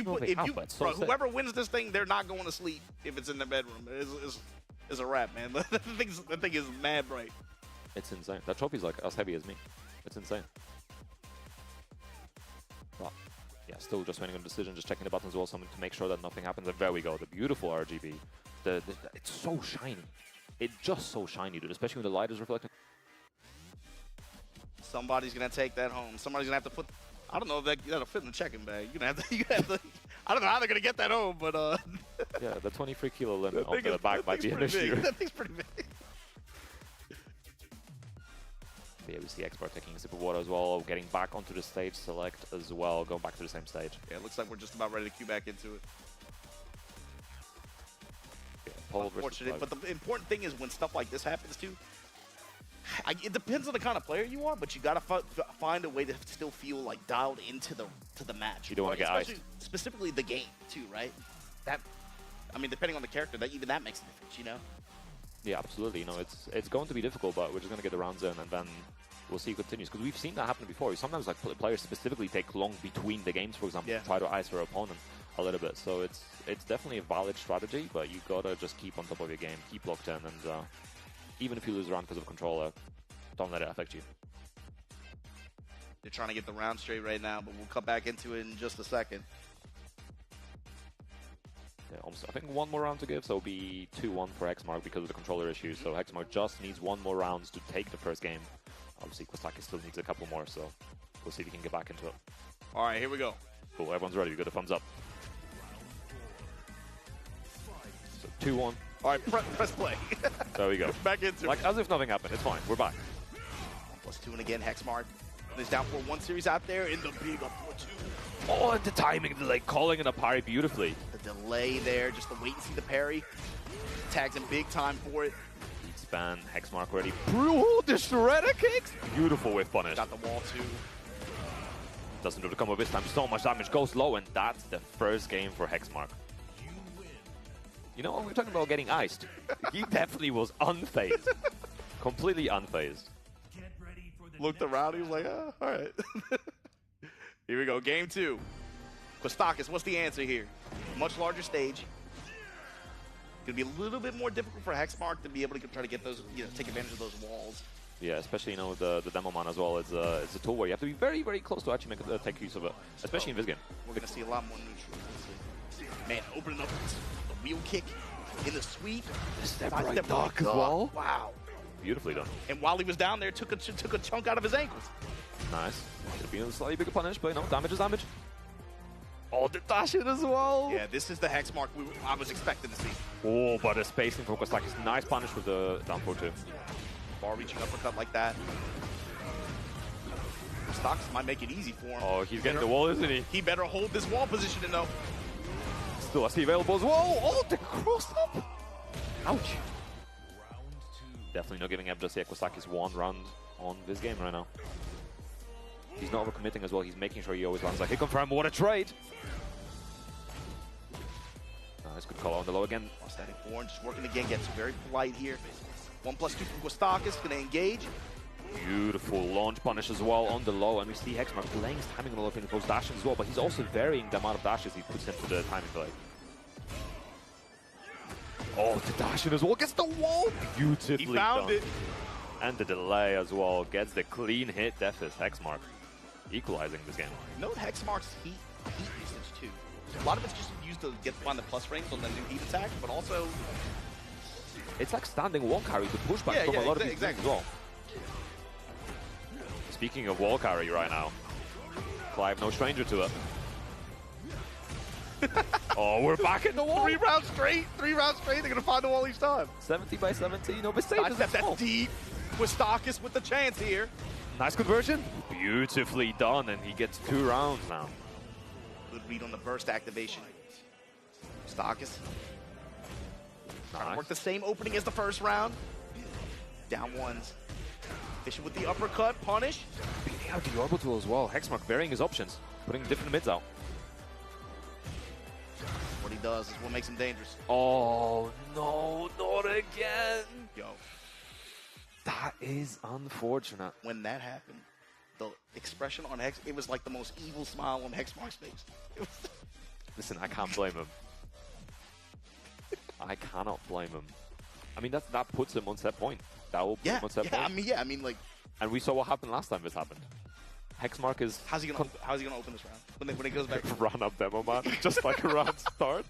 Bro, whoever wins this thing, they're not going to sleep if it's in their bedroom. It's a wrap, man. The thing is mad bright. It's insane. That trophy's like as heavy as me. It's insane. But yeah, still just waiting on a decision, just checking the buttons as well, something to make sure that nothing happens. And there we go, the beautiful RGB. It's so shiny. It's just so shiny, dude, especially when the light is reflecting. Somebody's gonna take that home. Somebody's gonna have to put. I don't know if that'll fit in the checking bag. You're gonna have to. I don't know how they're gonna get that home, but yeah, the 23 kilo limit on the bag might be an issue. That thing's pretty big. But yeah, we see Expert taking a sip of water as well, getting back onto the stage select as well, going back to the same stage. Yeah, it looks like we're just about ready to queue back into it. Yeah, unfortunate, but the important thing is when stuff like this happens too. It depends on the kind of player you are, but you gotta find a way to still feel like dialed into the match. You don't want to get iced. Specifically the game too, right? That, I mean, depending on the character, even that makes a difference, you know. Yeah, absolutely. You know, it's going to be difficult, but we're just gonna get the rounds in, and then we'll see it continues. Because we've seen that happen before. Sometimes like players specifically take long between the games, for example, to try to ice their opponent a little bit. So it's definitely a valid strategy, but you gotta just keep on top of your game, keep locked in, and even if you lose a round because of controller, don't let it affect you. They're trying to get the round straight right now, but we'll come back into it in just a second. Yeah, almost, I think one more round to give, so it'll be 2-1 for Hexmark because of the controller issues. So Hexmark just needs one more round to take the first game. Obviously, Kostaki still needs a couple more, so we'll see if he can get back into it. All right, here we go. Cool, everyone's ready. We got a thumbs up. So 2-1. All right, press play. There we go. Back into like, it. as if nothing happened. It's fine. We're back. +2 and again, Hexmark. There's down 4-1 series out there in the big up 4-2. Oh, and the timing, like calling it a parry beautifully. The delay there, just the wait and see the parry. Tags him big time for it. Lead span, Hexmark ready. Oh, the shredder kicks! Beautiful whiff punish. Got the wall too. Doesn't do the combo this time. So much damage goes low, and that's the first game for Hexmark. You know, we're talking about getting iced. He definitely was unfazed. Completely unfazed. Looked around, he was like, oh, all right. Here we go, game 2. Kostakis, what's the answer here? Much larger stage. Gonna be a little bit more difficult for Hexmark to be able to try to get those, you know, take advantage of those walls. Yeah, especially, you know, the demo man as well. It's a tool where you have to be very, very close to actually take use of it, especially in this game. We're gonna see a lot more neutral. Man, opening up the wheel kick in the sweep. The step right duck as well. Wow. Beautifully done. And while he was down there, took a chunk out of his ankles. Nice. Could have been a slightly bigger punish, but you know, damage is damage. Oh, the dash it as well. Yeah, this is the Hexmark I was expecting to see. Oh, but the spacing for Kostakis. Nice punish with the down 4-2. Far reaching uppercut like that. Kostakis might make it easy for him. Oh, he's getting the wall, isn't he? He better hold this wall positioning though. Still SC available as well. Oh, the cross up. Ouch. Definitely not giving up just yet. Kostakis one round on this game right now. He's not overcommitting as well. He's making sure he always lands like, hey, confirm, what a trade. Nice, good call on the low again. Standing 4 and just working again, gets very polite here. 1+2 from Kostakis, gonna engage. Beautiful launch punish as well on the low, and we see Hexmark delaying his timing a little bit in those dashes as well, but he's also varying the amount of dashes he puts into the timing delay. Oh, the dashing as well, gets the wall! Beautifully He found done. it. And the delay as well, gets the clean hit deficit. Hexmark equalizing this game. Note Hexmark's heat usage too. A lot of it's just used to find the plus frames on the new heat attack, but also... It's like standing wall carry to push back from a lot of these things as well. Speaking of wall carry right now, Clive no stranger to it. Oh, we're back in the wall. 3 rounds straight. 3 rounds straight. They're gonna find the wall each time. 70 by 17. No, but that's deep. Kostakis with the chance here. Nice conversion. Beautifully done, and he gets 2 rounds now. Good read on the burst activation. Kostakis. Trying to work the same opening as the first round. Down ones. Fishing with the uppercut, punish. Beating out the orbital as well. Hexmark varying his options, putting different mids out. What he does is what makes him dangerous. Oh, no, not again. Yo. That is unfortunate. When that happened, the expression on Hex, it was like the most evil smile on Hexmark's face. Listen, I can't blame him. I cannot blame him. I mean, that puts him on set point. That will put him on set point. I mean, like. And we saw what happened last time this happened. Hexmark is. How's he gonna open this round when he goes back? Run up demo man, just like a round start.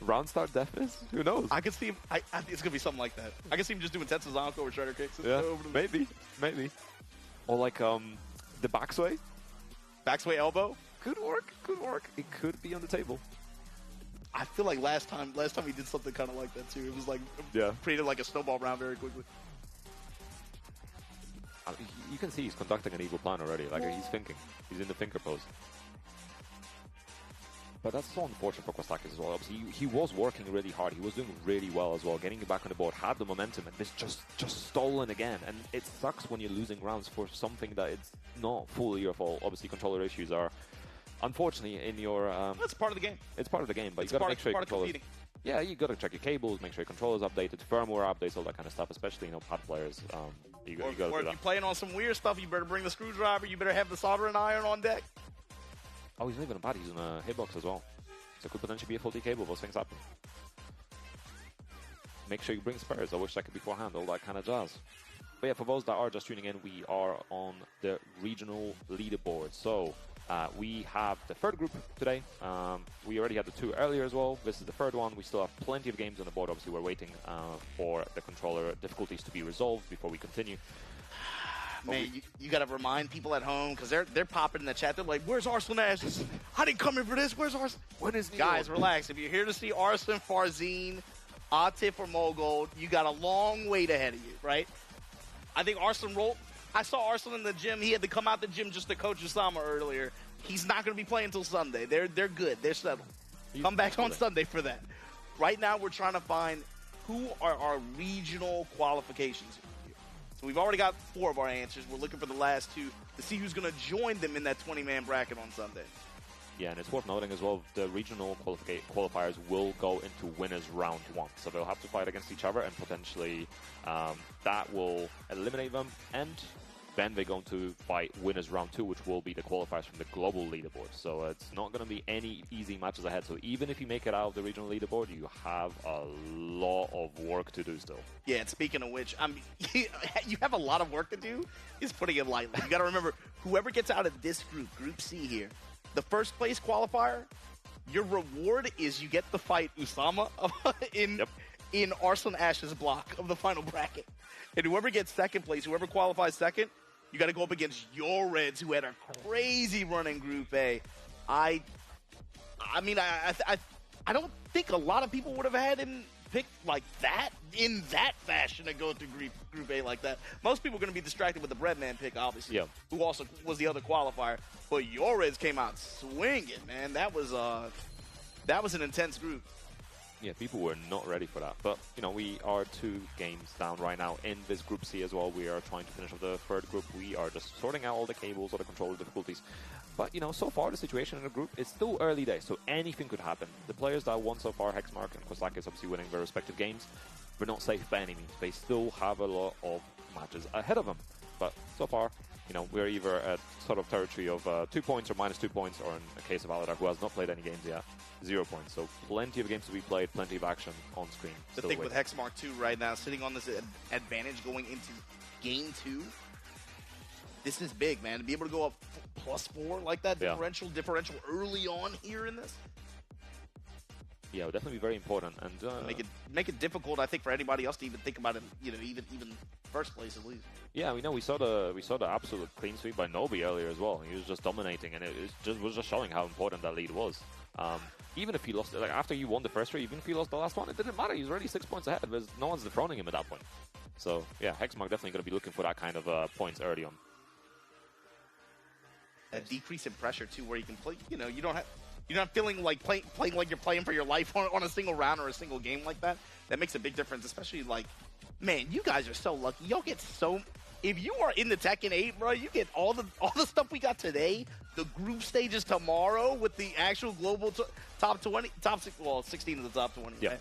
Round start deafness? Who knows? I can see him. I think it's gonna be something like that. I can see him just doing Tetsu's Zanko or Shredder kicks. Yeah, maybe. Or like the backsway. Backsway elbow. Good work. It could be on the table. I feel like last time he did something kind of like that too. It was like created like a snowball round very quickly. You can see he's conducting an evil plan already. Like he's thinking. He's in the thinker pose. But that's so unfortunate for Kostakis as well. Obviously, he was working really hard. He was doing really well as well, getting back on the board, had the momentum, and this just stolen again. And it sucks when you're losing rounds for something that it's not fully your fault. Obviously, controller issues are, unfortunately, in your... That's part of the game. It's part of the game, but you got to make sure your controllers... Yeah, you got to check your cables, make sure your controller's updated, firmware updates, all that kind of stuff, especially, pad players. You got to do that. Or if you're playing on some weird stuff, you better bring the screwdriver, you better have the soldering iron on deck. Oh, he's not even a pad, he's in a hitbox as well. So it could potentially be a faulty cable, those things happen. Make sure you bring spares, I wish I could beforehand, all that kind of jazz. But yeah, for those that are just tuning in, we are on the regional leaderboard. So we have the third group today. We already had the two earlier as well. This is the third one. We still have plenty of games on the board. Obviously, we're waiting for the controller difficulties to be resolved before we continue. Man, you got to remind people at home, because they're popping in the chat. They're like, where's Arslan Ashes? I didn't come here for this. Where's Arslan? When is Guys, relax. If you're here to see Arslan, Farzine, Atif, or Mogold, you got a long wait ahead of you, right? I think Arslan rolled. I saw Arslan in the gym. He had to come out the gym just to coach Usama earlier. He's not going to be playing until Sunday. They're good. They're settled. Come back on Sunday for that. Right now, we're trying to find who are our regional qualifications. So we've already got 4 of our answers. We're looking for the last 2 to see who's going to join them in that 20-man bracket on Sunday. Yeah, and it's worth noting as well, the regional qualifiers will go into winners round 1. So they'll have to fight against each other, and potentially that will eliminate them. And then they're going to fight winners round 2, which will be the qualifiers from the global leaderboard. So it's not going to be any easy matches ahead. So even if you make it out of the regional leaderboard, you have a lot of work to do still. Yeah, and speaking of which, you have a lot of work to do, is putting it lightly. You got to remember, whoever gets out of this group, Group C here, the first place qualifier, your reward is you get to fight Usama in Arslan Ash's block of the final bracket. And whoever gets second place, whoever qualifies second, you got to go up against your Reds, who had a crazy run in Group A. I don't think a lot of people would have had him pick like that, in that fashion, to go through Group A like that. Most people are going to be distracted with the Breadman pick, obviously, who also was the other qualifier. But your Reds came out swinging, man. That was an intense group. Yeah, people were not ready for that. But, we are 2 games down right now in this Group C as well. We are trying to finish off the third group. We are just sorting out all the cables, all the controller difficulties. But, so far the situation in the group is still early days, so anything could happen. The players that won so far, Hexmark and Kostakis, obviously winning their respective games, they're not safe by any means. They still have a lot of matches ahead of them. But so far, we're either at sort of territory of 2 points or minus 2 points, or in a case of Aladar, who has not played any games yet, 0 points. So plenty of games to be played, plenty of action on screen. The thing with Hexmark 2 right now, sitting on this advantage going into Game 2, this is big, man. To be able to go up +4 like that, differential early on here in this. Yeah, it would definitely be very important, and make it difficult, I think, for anybody else to even think about it. Even first place at least. Yeah, we saw the absolute clean sweep by Nobi earlier as well. He was just dominating, and it was just showing how important that lead was. Even if he lost, like after you won the first 3, even if he lost the last one, it didn't matter. He was already 6 points ahead. There's no one's dethroning him at that point. So yeah, Hexmark definitely going to be looking for that kind of points early on. A decrease in pressure too, where you can play. You're not feeling like playing like you're playing for your life on a single round or a single game like that. That makes a big difference, especially like, man, you guys are so lucky. Y'all get so. If you are in the Tekken 8, bro, you get all the stuff we got today. The group stages tomorrow with the actual global top 20, 16 of the top 20. Yeah. Right?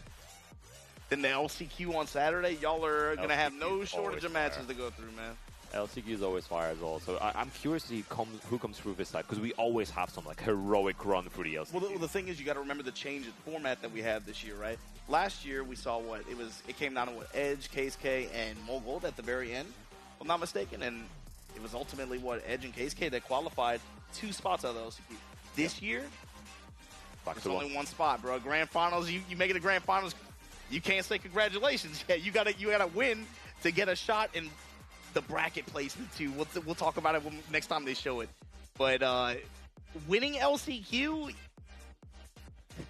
Then the LCQ on Saturday. Y'all are gonna have no shortage of matches to go through, man. LCQ is always fire as well, so I'm curious to see who comes through this side, because we always have some like heroic run through the LCQ. Well, the thing is, you got to remember the change in format that we had this year, right? Last year we saw what it came down to what Edge, KSK, and Mogold at the very end, if I'm not mistaken, and it was ultimately what Edge and KSK that qualified 2 spots out of the LCQ. This year, there's only 1 spot, bro. Grand Finals, you make it to Grand Finals, you can't say congratulations yet. You gotta win to get a shot in the bracket placement too. We'll talk about it next time they show it. But winning LCQ,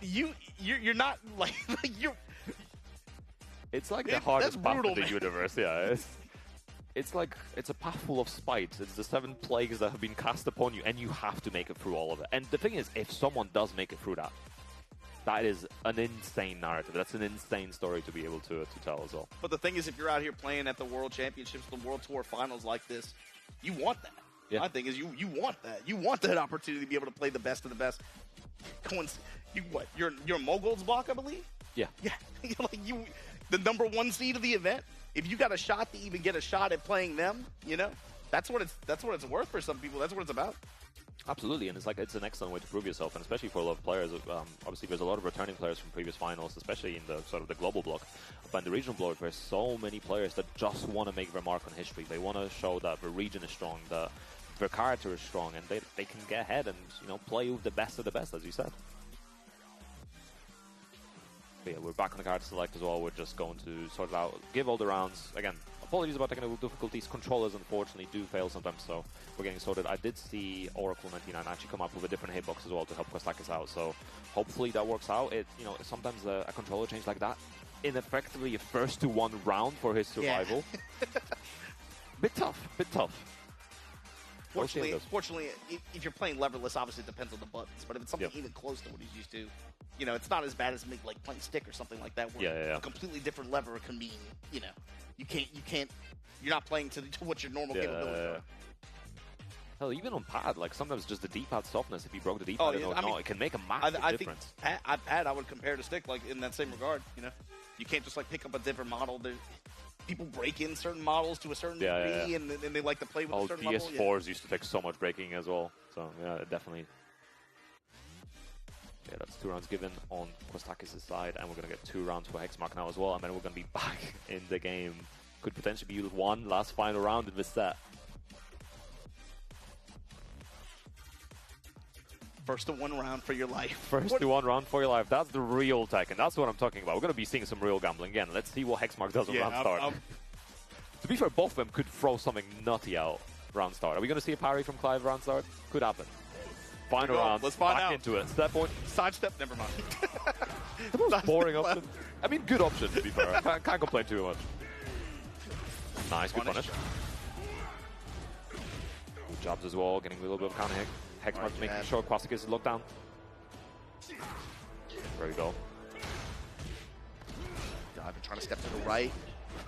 you're not like you're. It's like the hardest path in the universe. Yeah, it's like it's a path full of spite. It's the 7 plagues that have been cast upon you, and you have to make it through all of it. And the thing is, if someone does make it through that, that is an insane narrative. That's an insane story to be able to tell as well. But the thing is, if you're out here playing at the World Championships, the World Tour Finals like this, you want that. Yeah. My thing is, you want that. You want that opportunity to be able to play the best of the best. You're Mogul's block, I believe? Yeah. Yeah. Like the #1 seed of the event. If you got a shot to even get a shot at playing them, that's what it's worth for some people. That's what it's about. Absolutely, and it's an excellent way to prove yourself, and especially for a lot of players. Obviously, there's a lot of returning players from previous finals, especially in the sort of the global block. But in the regional block, there's so many players that just want to make their mark on history. They want to show that the region is strong, that their character is strong, and they can get ahead and play with the best of the best, as you said. But yeah, we're back on the card select as well. We're just going to sort it out, give all the rounds again. Apologies about technical difficulties. Controllers, unfortunately, do fail sometimes, so we're getting sorted. I did see Oracle99 actually come up with a different hitbox as well to help Kostakis out, so hopefully that works out. Sometimes a controller change like that, in effectively a first to 1 round for his survival. Yeah. Bit tough. Fortunately, if you're playing leverless, obviously it depends on the buttons, but if it's something even close to what he's used to, it's not as bad as like playing stick or something like that, where a completely different lever can mean, you're not playing to what your normal capabilities are. Hell, even on pad, like sometimes just the D-pad softness, if you broke the D-pad, it can make a massive difference. I think pad I would compare to stick, like in that same regard, You can't just like pick up a different model. People break in certain models to a certain degree, and they like to play with a certain model. PS4s used to take so much breaking as well, so yeah, definitely. Yeah, that's 2 rounds given on Kostakis' side, and we're going to get 2 rounds for Hexmark now as well, and then we're going to be back in the game. Could potentially be 1 last final round in this set. First to 1 round for your life. First to 1 round for your life. That's the real Tekken. That's what I'm talking about. We're going to be seeing some real gambling again. Let's see what Hexmark does on round start. To be fair, both of them could throw something nutty out round start. Are we going to see a parry from Clive round start? Could happen. Final round. Let's find out. Into it. Step point. Sidestep. Never mind. The most boring option. I mean, good option, to be fair. Can't complain too much. Nice, good punish. Good jobs as well, getting a little bit of counter hit. Hexmark making sure Kostakis is locked down. There we go. I've been trying to step to the right.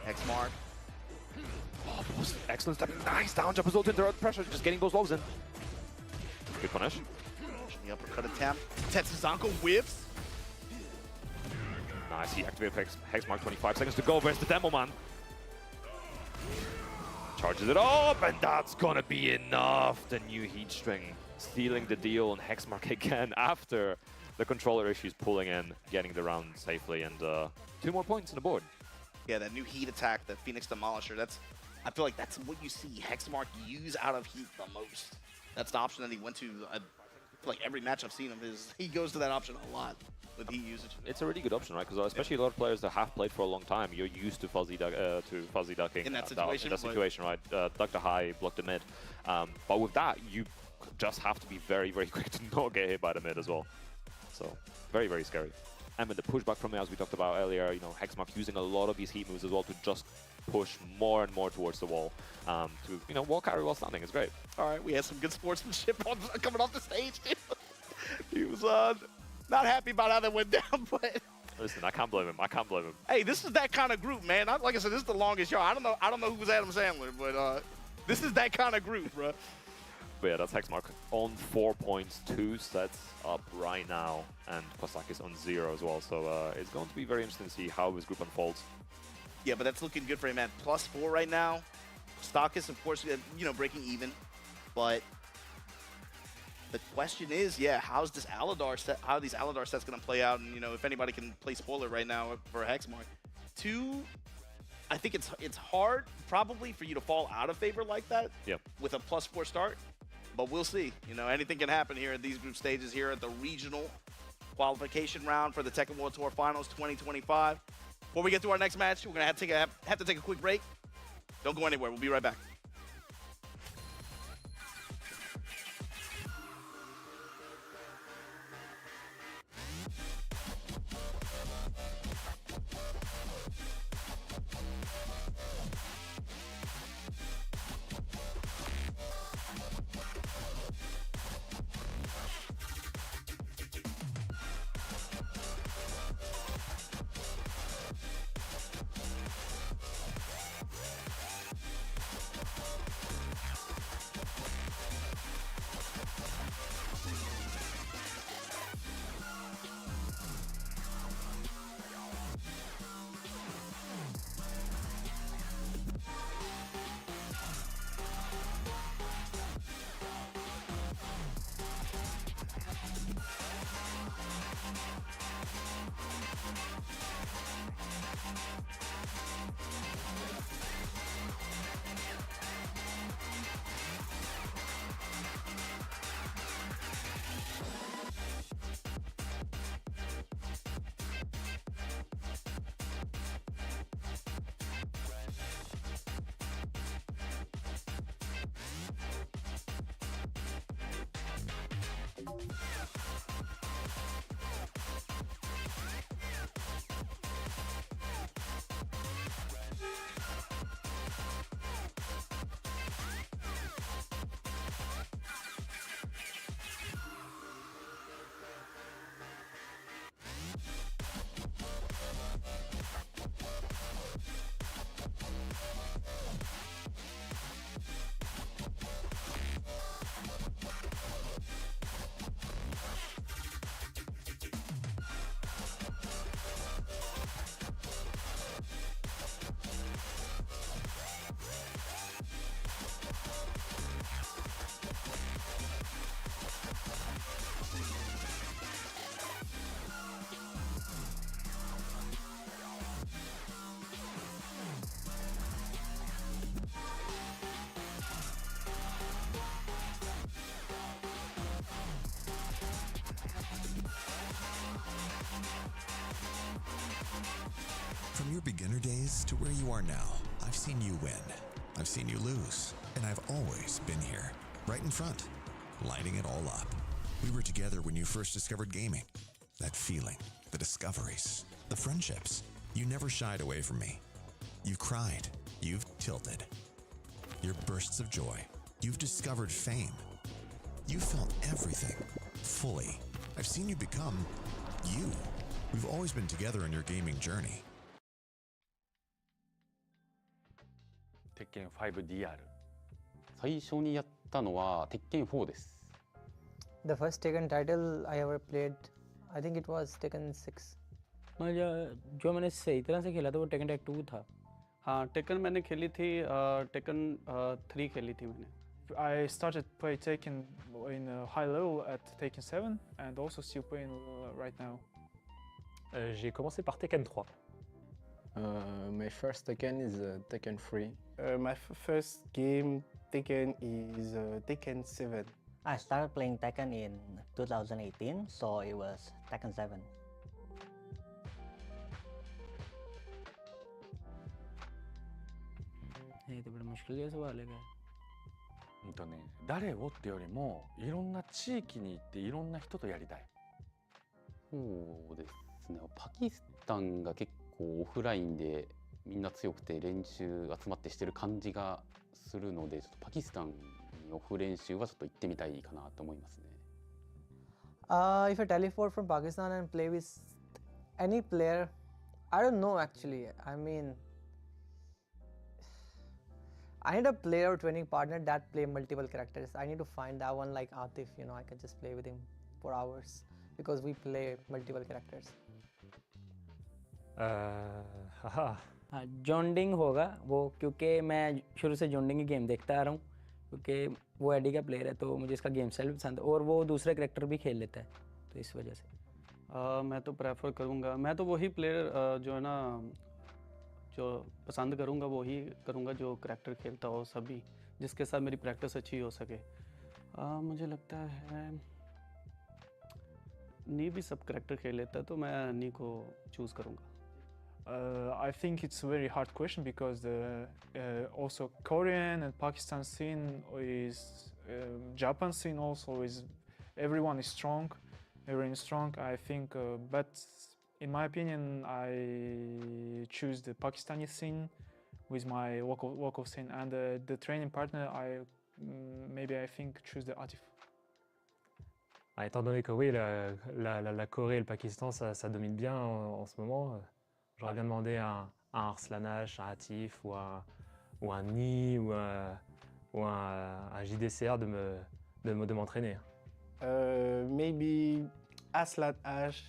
Hexmark. Oh, excellent step. Nice down jump result into pressure, just getting those lows in. Good punish. The uppercut attempt. Tetsuzanko whiffs. Nice, he activated Hexmark, 25 seconds to go. Where's the demo man? Charges it up, and that's gonna be enough. The new heat string stealing the deal on Hexmark again after the controller issues, pulling in, getting the round safely, and 2 more points on the board. Yeah, that new heat attack, that Phoenix Demolisher, I feel like that's what you see Hexmark use out of heat the most. That's the option that he went to. I feel like every match I've seen of his, he goes to that option a lot with heat usage. It's a really good option, right? Because especially a lot of players that have played for a long time, you're used to fuzzy ducking. In that situation, right? Duck the high, block the mid. But with that, you just have to be very, very quick to not get hit by the mid as well. So, very, very scary. And with the pushback from it, as we talked about earlier, Hexmark using a lot of these heat moves as well to just push more and more towards the wall to, wall carry while standing. It's great. All right, we had some good sportsmanship coming off the stage, too. He was not happy about how that went down, but... Listen, I can't blame him. I can't blame him. Hey, this is that kind of group, man. Like I said, this is the longest show. I don't know who was Adam Sandler, but this is that kind of group, bro. But yeah, that's Hexmark on 4 points, 2 sets up right now, and Kostakis on 0 as well. So it's going to be very interesting to see how this group unfolds. Yeah, but that's looking good for him, man. +4 right now. Kostakis, of course, you know, breaking even, but the question is, yeah, how these Aladar sets going to play out? And, you know, if anybody can play spoiler right now for Hexmark. 2, I think it's hard probably for you to fall out of favor like that with a +4 start, but we'll see. You know, anything can happen here at these group stages here at the regional qualification round for the Tekken World Tour Finals 2025. Before we get to our next match, we're going to have to take a quick break. Don't go anywhere. We'll be right back. From your beginner days to where you are now, I've seen you win. I've seen you lose. And I've always been here, right in front, lighting it all up. We were together when you first discovered gaming. That feeling, the discoveries, the friendships. You never shied away from me. You've cried. You've tilted. Your bursts of joy. You've discovered fame. You felt everything, fully. I've seen you become you. We've always been together in your gaming journey. Tekken 5DR 最初にやったのは鉄拳4です。The first Tekken title I ever played, I think it was Tekken 6. जो मैंने सही तरह से खेला था वो taken tag 2 था। हाँ, टेकन मैंने खेली थी, टेकन 3 खेली थी मैंने। I started play Tekken in a high level at Tekken 7 and also still playing right now. J'ai commencé par Tekken 3. My first Tekken is Tekken 3. My first game Tekken is Tekken 7. I started playing Tekken in 2018, so it was Tekken 7. ये तो बड़ा मुश्किल जैसा सवाल है। 誰をってよりもいろんな地域に行っていろんな人とやりたい。そうですね。パキスタンが結構オフラインでみんな強くて練習集まってしてる感じがするので、ちょっとパキスタンにオフ練習はちょっと行ってみたいかなと思いますね。If I teleport from Pakistan and play with any player, I don't know actually. I mean, I need a player or training partner that play multiple characters. I need to find that one like Atif, you know, I can just play with him for hours because we play multiple characters. हाँ जोंडिंग होगा वो, क्योंकि मैं शुरू से जोंडिंग की game देखता आ रहा हूँ, क्योंकि वो एडी का प्लेयर है तो मुझे इसका गेम स्टाइल पसंद है, और वो दूसरे करैक्टर भी खेल लेता है तो इस वजह से मैं तो प्रेफर करूँगा, मैं तो वही प्लेयर जो है ना जो पसंद करूँगा वही करूँगा जो करैक्टर खेलता हो सभी, जिसके साथ मेरी प्रैक्टिस अच्छी हो सके। मुझे लगता है नी भी सब करैक्टर खेल लेता है तो मैं नी को चूज़ करूँगा। I think it's a very hard question because the also Korean and Pakistan scene is Japan scene also is everyone is strong, everyone is strong. I think, but in my opinion, I choose the Pakistani scene with my local scene, and the training partner maybe I think choose the Atif. Ah, étant donné que oui, la Corée et le Pakistan, ça domine bien en ce moment. J'aurais bien demandé un Arslan H, un Atif ou un Ni ou un JDCR de m'entraîner. Maybe Aslan Ash,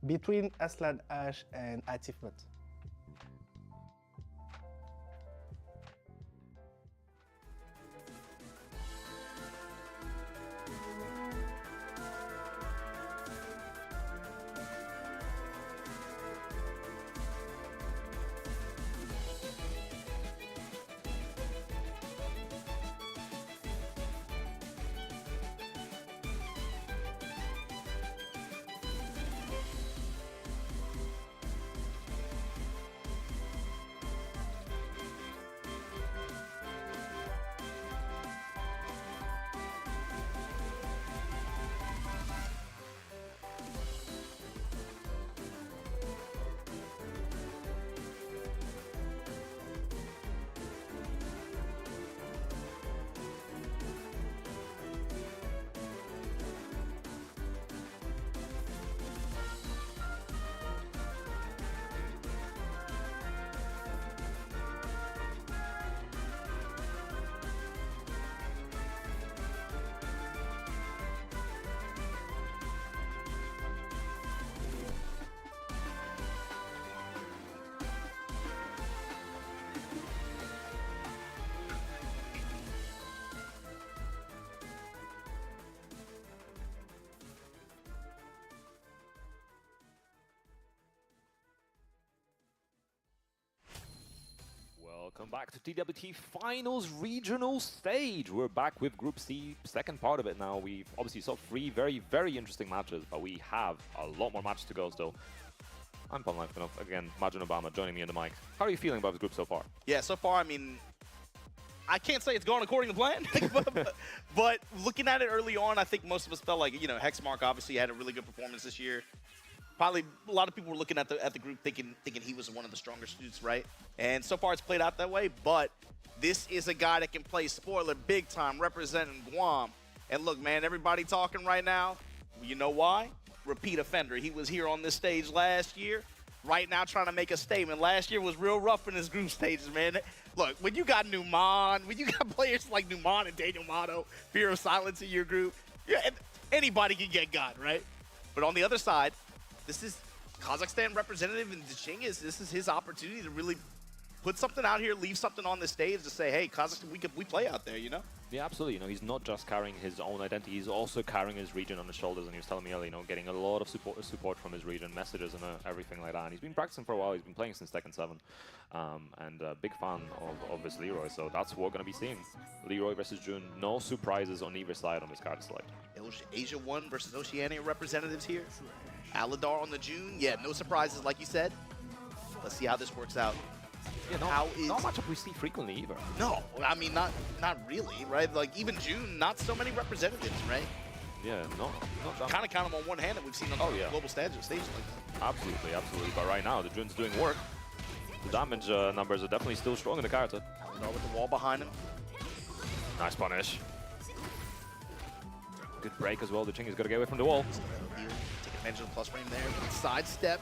between Aslan Ash and Atif Mat. Welcome back to TWT Finals Regional Stage. We're back with Group C, second part of it now. We've obviously saw 3 very, very interesting matches, but we have a lot more matches to go still. I'm Paul Life, again, Majin Obama joining me on the mic. How are you feeling about this group so far? Yeah, so far, I mean, I can't say it's gone according to plan, but looking at it early on, I think most of us felt like, you know, Hexmark obviously had a really good performance this year. Probably a lot of people were looking at the group thinking he was one of the stronger students, right? And so far it's played out that way, but this is a guy that can play spoiler big time, representing Guam. And look, man, everybody talking right now, you know why? Repeat offender. He was here on this stage last year, right now trying to make a statement. Last year was real rough in his group stages, man. Look, when you got Numan, when you got players like Numan and Daniel Motto, Fear of Silence in your group, yeah, anybody can get got, right? But on the other side, this is Kazakhstan representative, and this is his opportunity to really put something out here, leave something on the stage to say, hey, Kazakhstan, we play out there, you know? Yeah, absolutely. You know, he's not just carrying his own identity, he's also carrying his region on his shoulders. And he was telling me earlier, you know, getting a lot of support from his region, messages and everything like that. And he's been practicing for a while. He's been playing since Tekken 7. And a big fan of this Leroy. So that's what we're going to be seeing. Leroy versus Jun. No surprises on either side on this card select. Asia 1 versus Oceania representatives here. Aladar on the June. Yeah, no surprises, like you said. Let's see how this works out. Yeah, not much we see frequently either. No, I mean, not really, right? Like, even June, not so many representatives, right? Yeah, not that. Kind of count them on one hand that we've seen on the global stages like that. Absolutely, absolutely. But right now, the June's doing work. The damage numbers are definitely still strong in the character. Aladar with the wall behind him. Nice punish. Good break as well. The Ching is going to get away from the wall. Take advantage of the plus frame there. Sidestep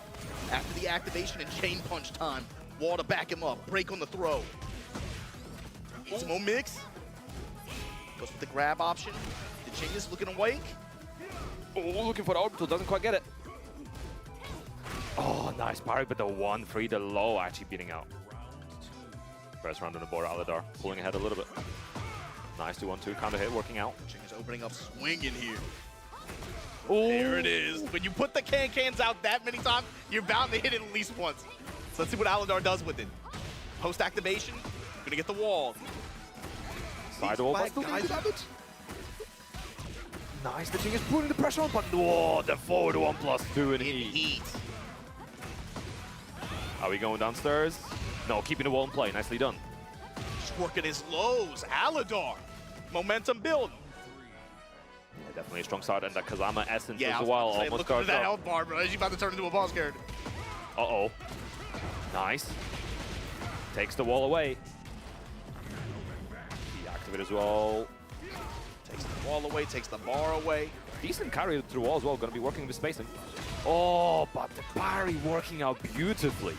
after the activation and chain punch time. Wall to back him up. Break on the throw. Some more mix. Goes with the grab option. The Ching is looking awake. Oh, looking for the orbital. Doesn't quite get it. Oh, nice parry, but the 1-3, the low actually beating out. First round on the board, Aladar pulling ahead a little bit. Nice 2-1-2 counter hit, working out. Chinga's opening up, swinging here. Ooh. There it is. When you put the cans out that many times, you're bound to hit it at least once. So let's see what Aladar does with it. Post activation, gonna get the wall. Side wall, but still guys damage. Nice, the Ching is putting the pressure on, but whoa, the forward 1+2 in heat. Are we going downstairs? No, keeping the wall in play. Nicely done. Just working his lows. Aladar. Momentum build. Yeah, definitely a strong start, and the Kazama Essence yeah, as well. Say, look at that health bar, bro. He's about to turn into a boss character. Uh-oh. Nice. Takes the wall away. Deactivate as well. Takes the wall away, takes the bar away. Decent carry through wall as well. Gonna be working with spacing. Oh, but the parry working out beautifully.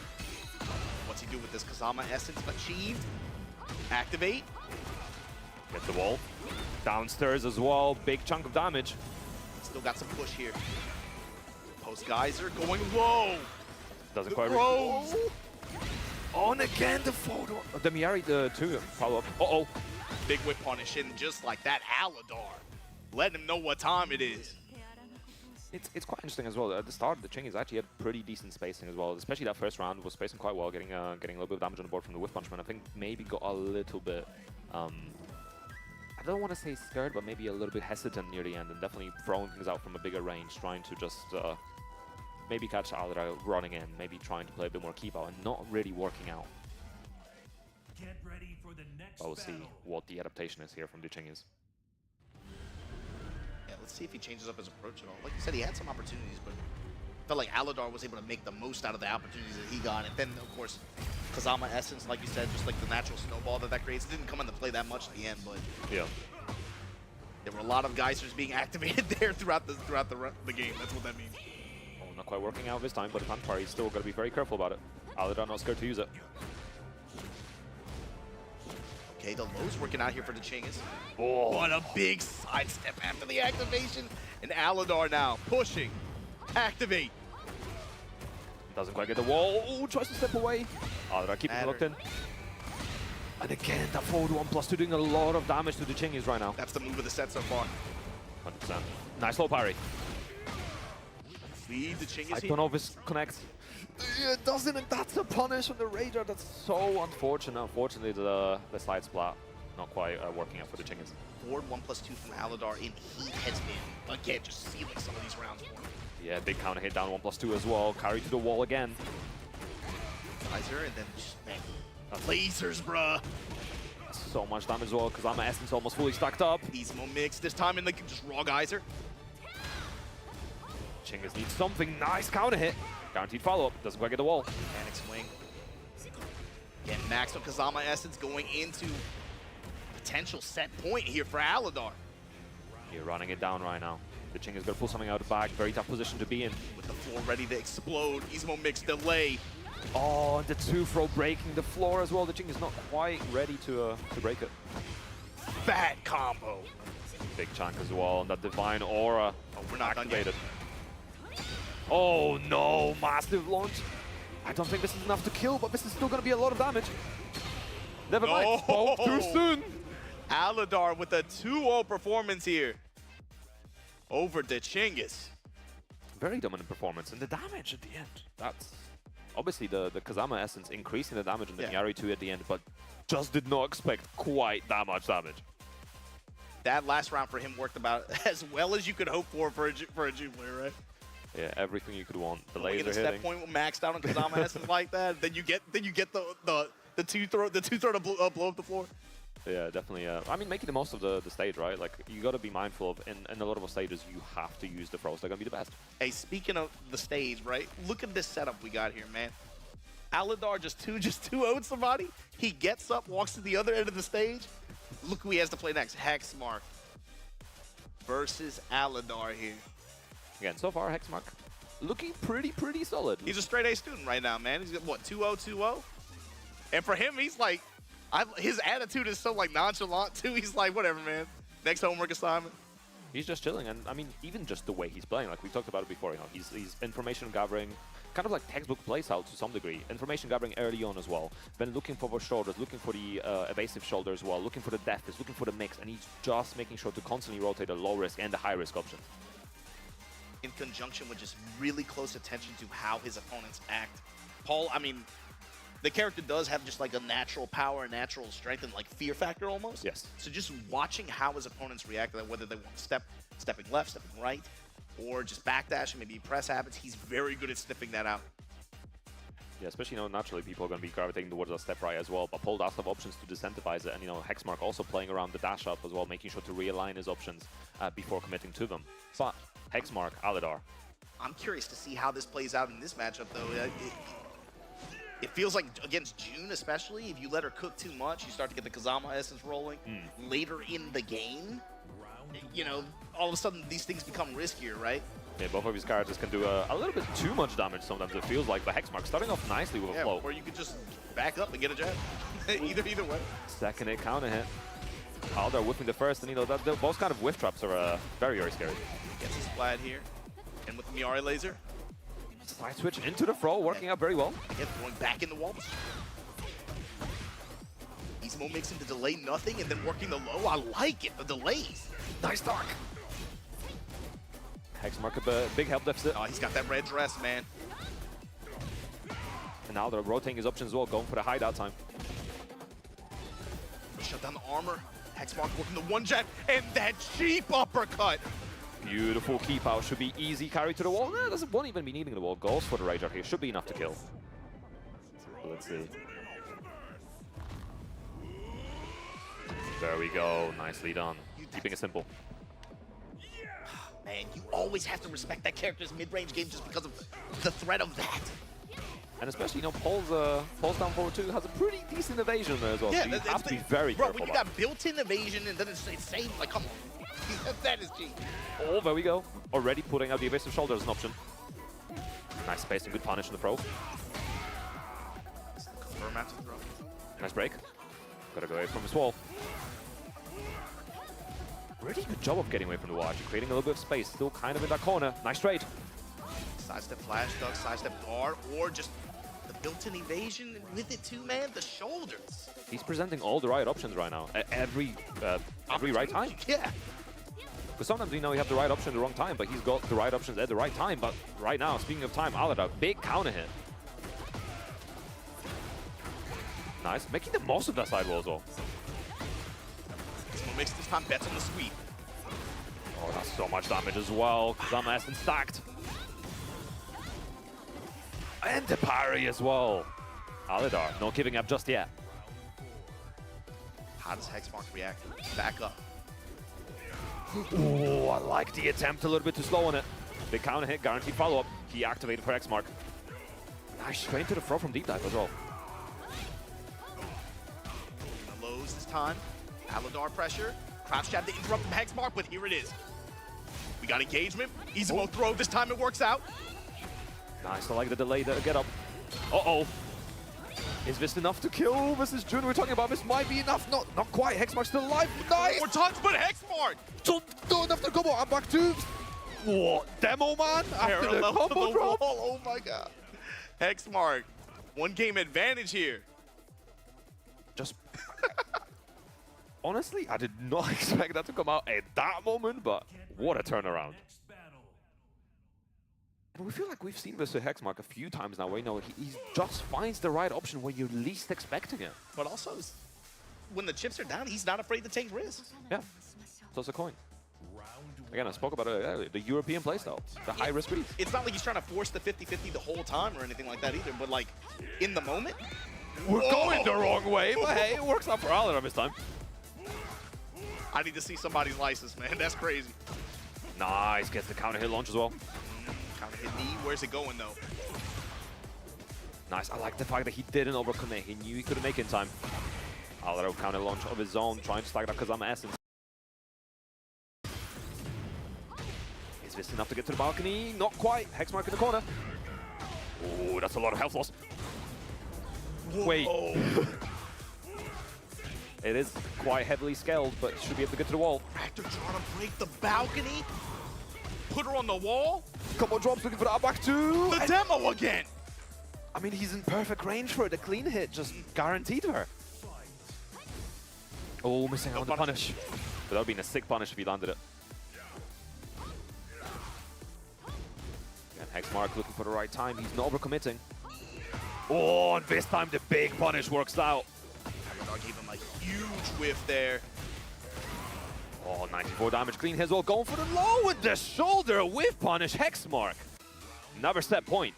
What's he do with this Kazama Essence achieved? Activate. Get the wall. Downstairs as well. Big chunk of damage. Still got some push here. Post Geyser going low. Doesn't quite reach. On again the photo. The Miari, the 2 follow-up. Uh-oh. Big whip punish in just like that. Aladar. Letting him know what time it is. It's quite interesting as well. At the start, the Chingies actually had pretty decent spacing as well. Especially that first round was spacing quite well, getting a little bit of damage on the board from the whiff punchman. I think maybe got a little bit, I don't want to say scared, but maybe a little bit hesitant near the end, and definitely throwing things out from a bigger range, trying to just maybe catch Aladar running in, maybe trying to play a bit more keep out, and not really working out. Get ready for the next but we'll see what the adaptation is here from the Chingies. Yeah, let's see if he changes up his approach at all. Like you said, he had some opportunities, but I felt like Aladar was able to make the most out of the opportunities that he got. And then, of course, Kazama Essence, like you said, just like the natural snowball that creates, didn't come into play that much at the end, but yeah, there were a lot of geysers being activated there throughout the game. That's what that means. Oh, not quite working out this time, but Panpari is still got to be very careful about it. Aladar not scared to use it. Okay, the low's working out here for the Chingies. Oh. What a big sidestep after the activation. And Aladar now pushing. Activate. Doesn't quite get the wall. Oh, tries to step away. Aladar keeping it locked in. And again, that forward 1+2 doing a lot of damage to the Chingies right now. That's the move of the set so far. 100%. Nice low parry. Lead the Chingies. I don't know if this connects. It doesn't, and that's a punish on the Rager. That's so unfortunate. Unfortunately, the side splat not quite working out for the Chingies. Forward 1+2 from Aladar in heat has been, again, just sealing some of these rounds for him. Yeah, big counter hit down 1+2 as well. Carry to the wall again. Geyser, and then just, man, lasers, bruh. So much damage as well, because Kazama Essence almost fully stacked up. Easemo mix, this time in the just raw Geyser. Chingies need something. Nice counter hit. Guaranteed follow-up. Doesn't quite get the wall. Panic swing. Again, maxed up Kazama Essence going into potential set point here for Aladar. You're running it down right now. The Ching is going to pull something out of the bag. Very tough position to be in. With the floor ready to explode. Easemo mix delay. Oh, and the 2-throw breaking the floor as well. The Ching is not quite ready to break it. Bad combo. Big chunk as well. And that Divine Aura. Oh, we're not activated. Oh no, massive launch. I don't think this is enough to kill, but this is still going to be a lot of damage. Never mind, spoke too soon. Aladar with a 2-0 performance here over the Chingies. Very dominant performance, and the damage at the end. That's obviously the Kazama Essence increasing the damage on the Miari 2 at the end, but just did not expect quite that much damage. That last round for him worked about as well as you could hope for a June player, right? Yeah, everything you could want. The laser hitting. hitting. Step point maxed out on Kazama Essence like that. Then you get the two throw to blow up the floor. Yeah, definitely. I mean, making the most of the stage, right? Like, you got to be mindful of in a lot of stages you have to use the throws. They're gonna be the best. Hey, speaking of the stage, right? Look at this setup we got here, man. Aladar just 2-0'd somebody. He gets up, walks to the other end of the stage. Look who he has to play next. Hexmark versus Aladar here. Again, so far, Hexmark looking pretty solid. He's a straight A student right now, man. He's got, what, 2-0? And for him, he's like, his attitude is so, like, nonchalant, too. He's like, whatever, man. Next homework assignment. He's just chilling, and I mean, even just the way he's playing, like we talked about it before, you know, he's information gathering, kind of like textbook playstyle to some degree. Information gathering early on as well. Then looking for the shoulders, looking for the evasive shoulder as well, looking for the death, looking for the mix, and he's just making sure to constantly rotate the low risk and the high risk options. In conjunction with just really close attention to how his opponents act. Paul, I mean, the character does have just like a natural power, natural strength, and like fear factor almost. Yes. So just watching how his opponents react to that, whether they want stepping left, stepping right, or just backdashing, maybe press habits, he's very good at sniffing that out. Yeah, especially, you know, naturally people are going to be gravitating towards a step right as well, but Paul does have options to disincentivize it, and, you know, Hexmark also playing around the dash up as well, making sure to realign his options before committing to them. But Hexmark, Aladar. I'm curious to see how this plays out in this matchup, though. It feels like against June, especially, if you let her cook too much, you start to get the Kazama essence rolling. Later in the game, you know, all of a sudden these things become riskier, right? Yeah, both of these characters can do a little bit too much damage sometimes, it feels like. But Hexmark starting off nicely with a flow. Or you could just back up and get a jab. either way. Second hit, counter hit. Aldar whiffing the first, and, you know, those kind of whiff traps are very, very scary. Gets his flat here. And with the Miari laser. Side switch into the throw, working out very well. Again, going back in the wall. Ismo mixing the delay nothing and then working the low. I like it, the delays. Nice dark. Hexmark a big help deficit. Oh, he's got that red dress, man. And now they're rotating his options as well, going for the hideout time. Shut down the armor. Hexmark working the one jab and that cheap uppercut. Beautiful keep out. Should be easy carry to the wall. No, won't even be needing the wall. Goes for the Rage Art here. Should be enough to kill. Let's see. There we go. Nicely done. Keeping it simple. Man, you always have to respect that character's mid-range game just because of the threat of that. And especially, you know, Paul's down forward too has a pretty decent evasion there as well. Yeah, so you have to be very bro, careful. When you got built-in evasion and then it's insane, like, come on. That is cheap. Oh, there we go. Already putting out the evasive shoulder as an option. Nice space and good punish in the throw. Confirm after the throw. Nice break. Gotta go away from his wall. Really good job of getting away from the wall, actually creating a little bit of space. Still kind of in that corner. Nice trade. Sidestep flash, duck, sidestep guard, or just the built-in evasion and with it too, man, the shoulders. He's presenting all the right options right now. At every right time. Yeah. Because sometimes, you know, you have the right option at the wrong time, but he's got the right options at the right time. But right now, speaking of time, Aladar, big counter hit. Nice. Making the most of that sidewall as well. Ismo makes this time bets on the sweep. Oh, that's so much damage as well. Kazama has been stacked. And the parry as well. Aladar, not giving up just yet. How does Hexmark react? Back up. Oh, I like the attempt a little bit too slow on it. Big counter hit, guaranteed follow-up. He activated for Hexmark. Nice, straight to the throw from deep dive as well. The lows this time. Aladar pressure. Crouch jab to interrupt from Hexmark, but here it is. We got engagement. Ismo throw. This time it works out. Nice, I like the delay to get up. Uh-oh. Is this enough to kill? This is June we're talking about. This might be enough. Not quite. Hexmark's still alive. Nice! More tons, but Hexmark! Don't have to come on. I'm back to... What? Demo man? After the combo drop? Oh my god. Hexmark. One game advantage here. Just... Honestly, I did not expect that to come out at that moment, but what a turnaround. And we feel like we've seen this with Hexmark a few times now, where, you know, he just finds the right option when you're least expecting it. But also, when the chips are down, he's not afraid to take risks. Yeah, toss a coin. Again, I spoke about it earlier, the European playstyle, the high-risk reads. It's not like he's trying to force the 50-50 the whole time or anything like that either, but like, in the moment. We're going the wrong way, but hey, it works out for Aladar this time. I need to see somebody's license, man. That's crazy. Nice, gets the counter hit launch as well. Counter hit knee. Where's it going, though? Nice. I like the fact that he didn't overcommit. He knew he couldn't make it in time. Aladar counter launch of his own, trying to stack that Kazama essence. Is this enough to get to the balcony? Not quite. Hexmark in the corner. Oh, that's a lot of health loss. Whoa. Wait. It is quite heavily scaled, but should be able to get to the wall. Raptor trying to break the balcony. Put her on the wall. Couple of drops looking for that back two. The demo again. I mean, he's in perfect range for it. The clean hit just guaranteed her. Oh, missing out on the punish. But that would have been a sick punish if he landed it. And Hexmark looking for the right time. He's not overcommitting. Oh, and this time the big punish works out. Alhamdulillah gave him a huge whiff there. Oh, 94 damage. Clean hit as well. Going for the low with the shoulder whiff punish. Hexmark. Another set point.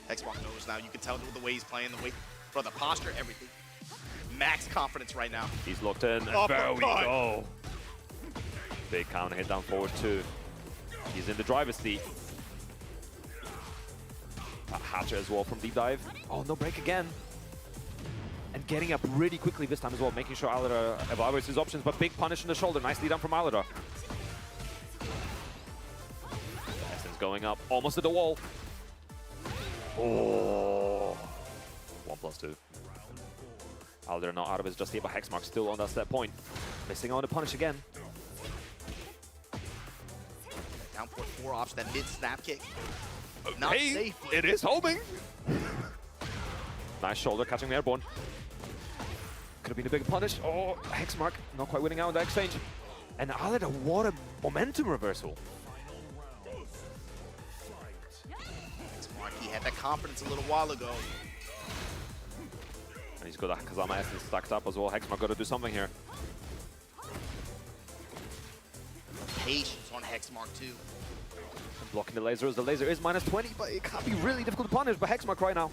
Hexmark knows now. You can tell with the way he's playing, the way, bro, the posture, everything. Max confidence right now. He's locked in, and there we go. Big counter hit down forward two. He's in the driver's seat. Hatcher as well from deep dive. Oh, no break again. And getting up really quickly this time as well, making sure Aladar evaluates his options, but big punish in the shoulder. Nicely done from Aladar. Essence going up, almost at the wall. Oh. 1+2. Aladar not out of his just yet, but Hexmark still on that set point. Missing on the punish again. Down port 4 ops, that mid snap kick. Not Hey, safely. it is homing. Nice shoulder, catching the airborne. Could have been a big punish. Oh, Hexmark not quite winning out in that exchange. And Aladar, what a momentum reversal. Hexmark, he had that confidence a little while ago. And he's got that Kazama Essence stacked up as well. Hexmark got to do something here. Patience on Hexmark too. And blocking the laser as the laser is -20, but it can be really difficult to punish. But Hexmark right now.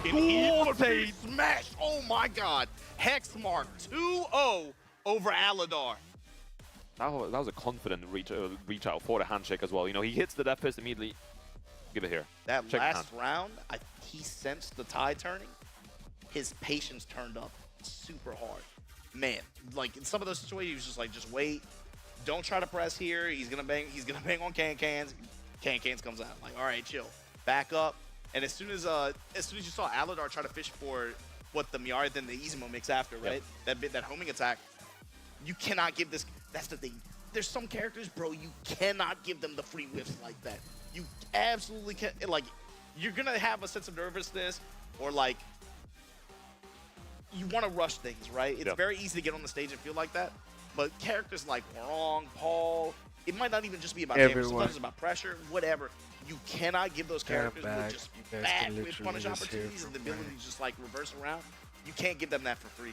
Forte smash! Oh my god! Hexmark 2-0 over Aladar. That was a confident reach out for the handshake as well. You know, he hits the death fist immediately. Give it here. That Check last round, he sensed the tide turning. His patience turned up super hard. Man, like in some of those situations, he was just like, just wait. Don't try to press here. He's gonna bang on can-cans. Can-cans comes out. Like, all right, chill. Back up. And as soon as you saw Aladar try to fish for what the Miara then the Izimo mix after, right? Yep. That homing attack. You cannot give this. That's the thing. There's some characters, bro. You cannot give them the free whiffs like that. You absolutely can't. Like, you're gonna have a sense of nervousness, or like you want to rush things, right? It's very easy to get on the stage and feel like that. But characters like Wrong, Paul, it might not even just be about damage. Sometimes it's about pressure, whatever. You cannot give those characters with just bad whiff punish opportunities and the ability to just like reverse around. You can't give them that for free.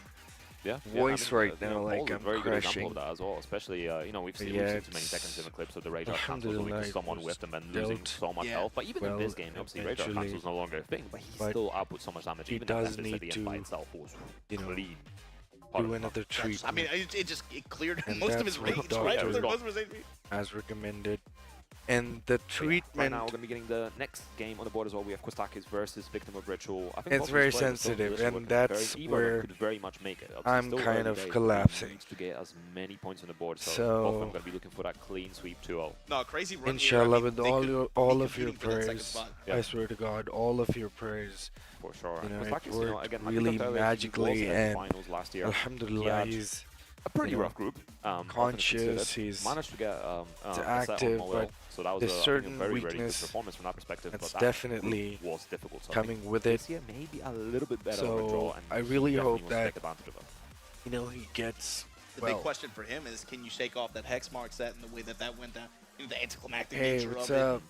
Yeah, voice right now, like I'm very good example crashing. of that as well. Especially, you know, we've seen too many seconds in the clips of the Rage Art cancels where someone whiffed and then losing so much health. But even in this game, obviously, Rage Art cancel is no longer a thing, but he still outputs so much damage. He Even does the need at the end by itself was clean. Do another treatment. I mean, it cleared most of his rage, right? Most of his HP. As recommended. And the treatment. Right now, we're going to be getting the next game on the board as well. We have Kostakis versus Victim of Ritual. I think it's very sensitive, and that's where could very much make it. I'm kind of collapsing. Needs to get as many points on the board, so both of them going to be looking for that clean sweep 2-0. No, crazy run. Inshallah, with all of your prayers, I swear to God, all of your prayers. For sure. You know, Kostakis, it worked again, really magically, and finals last year. Alhamdulillah, he's a pretty rough group. Conscious, he's managed to get active, but so that was there's certain very weakness good performance from that perspective. that's but that definitely was difficult. So coming with it. This year maybe a little bit better So overdraw, and I really hope that he gets. The big question for him is, can you shake off that Hexmark set and the way that went down, the anticlimactic Hey, nature what's of up? it?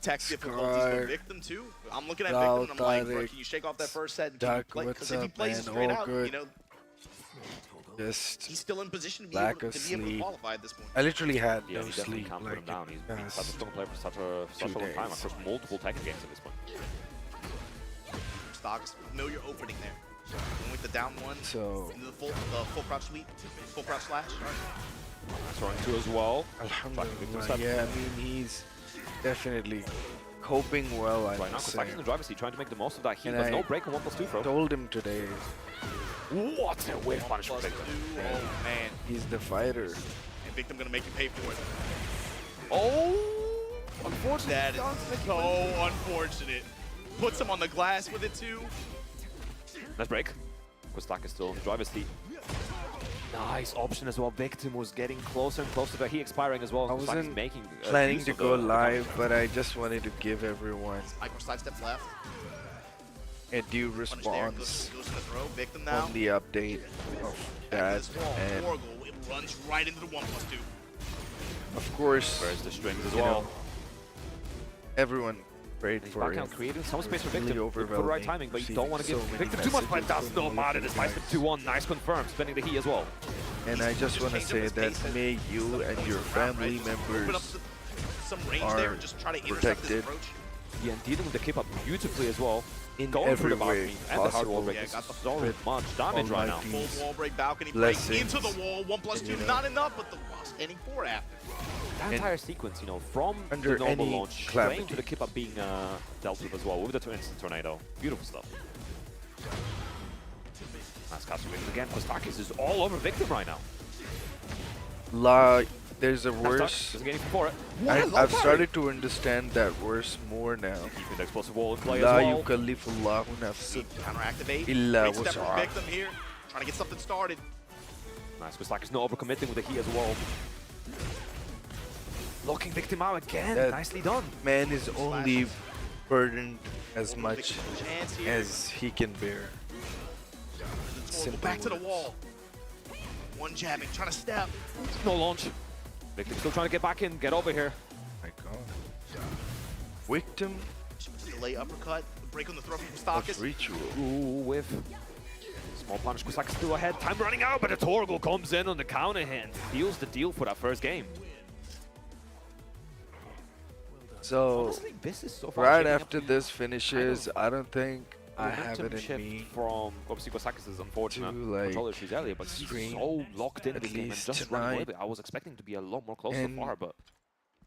Tech difficulties with Victim too. I'm looking at Victim and I'm like, bro, can you shake off that first set and can you play? Because if he plays it straight out, you know, just he's still in position to be able to qualify at this point. I literally had no sleep. Can't put him down. He's been past such a strong player for such a long time across multiple Tekken games at this point. Stocks, familiar opening there. Going with the down one. So into the full crouch sweep, full crouch slash. Throwing two as well. Alhamdulillah, yeah, I mean he's definitely coping well. I right now, say. Kostakis in the driver's seat, trying to make the most of that heat, but no break on 1+2 throw. Told him today. What a whiff punish from Victim. Oh man, he's the fighter. And Victim gonna make you pay for it. Oh, unfortunate. That is so unfortunate. Puts him on the glass with it too. Nice break. Kostakis still in the driver's seat. Nice option as well. Victim was getting closer and closer to he expiring as well. I wasn't making planning to go live, but I just wanted to give everyone sidestep left. a due response Goes to the throw. Victim now. on the update of that. And It runs right into the 1+2. of course, where's the strings as you well? know, everyone prayed He's for back it. out, creating some space for Really Victim. Look for the right timing, but you don't want to give Victim too much. But does not matter. Despite the 2-1, nice confirm, spending the heat as well. And I just want to say that may you and your family members Some range are there, just try to intercept this protected approach. Yeah, and dealing with the keep up beautifully as well. in Going through every the way balcony and the hard wall possible. break. Yeah, It's got the so with much damage right now. Almighty's Full wall break, balcony break blessings, into the wall. 1+2, you know. not enough, but the was ending 4 after. That entire sequence, you know, from under the normal any launch calamity. straight to the keep up being dealt with as well with the instant tornado. Beautiful stuff. Nice capture again. Kostakis is all over Victim right now. There's a worse. Doesn't get anything for it. I've started to understand that worse more now. Keeping the explosive wall in play as La well. yukallifullahu nafsan Counteractivate. illa Great step from wus'aha. Victim here. Trying to get something started. Nice, Kostakis not overcommitting with the heat as well. Locking Victim out again. That Nicely done. Man is only burdened as much Chance here. as he can bear. Go back to the wall. One jabbing, trying to step. No launch. Victim still trying to get back in. Get over here. My God. Victim Delay uppercut. Break on the throat from of Kostakis. ritual. Ooh, whiff. Small punish. Kostakis still ahead. Time running out, but the Torgal comes in on the counter hit. Seals the deal for that first game. So Honestly, this is so far right shaping up after to this finishes, I don't think I have momentum it in shift me from obviously Kostakis' unfortunate to, like, control issues earlier, but he's stream so locked in at this game and least just running away. tonight. But I was expecting to be a lot more close so And far, but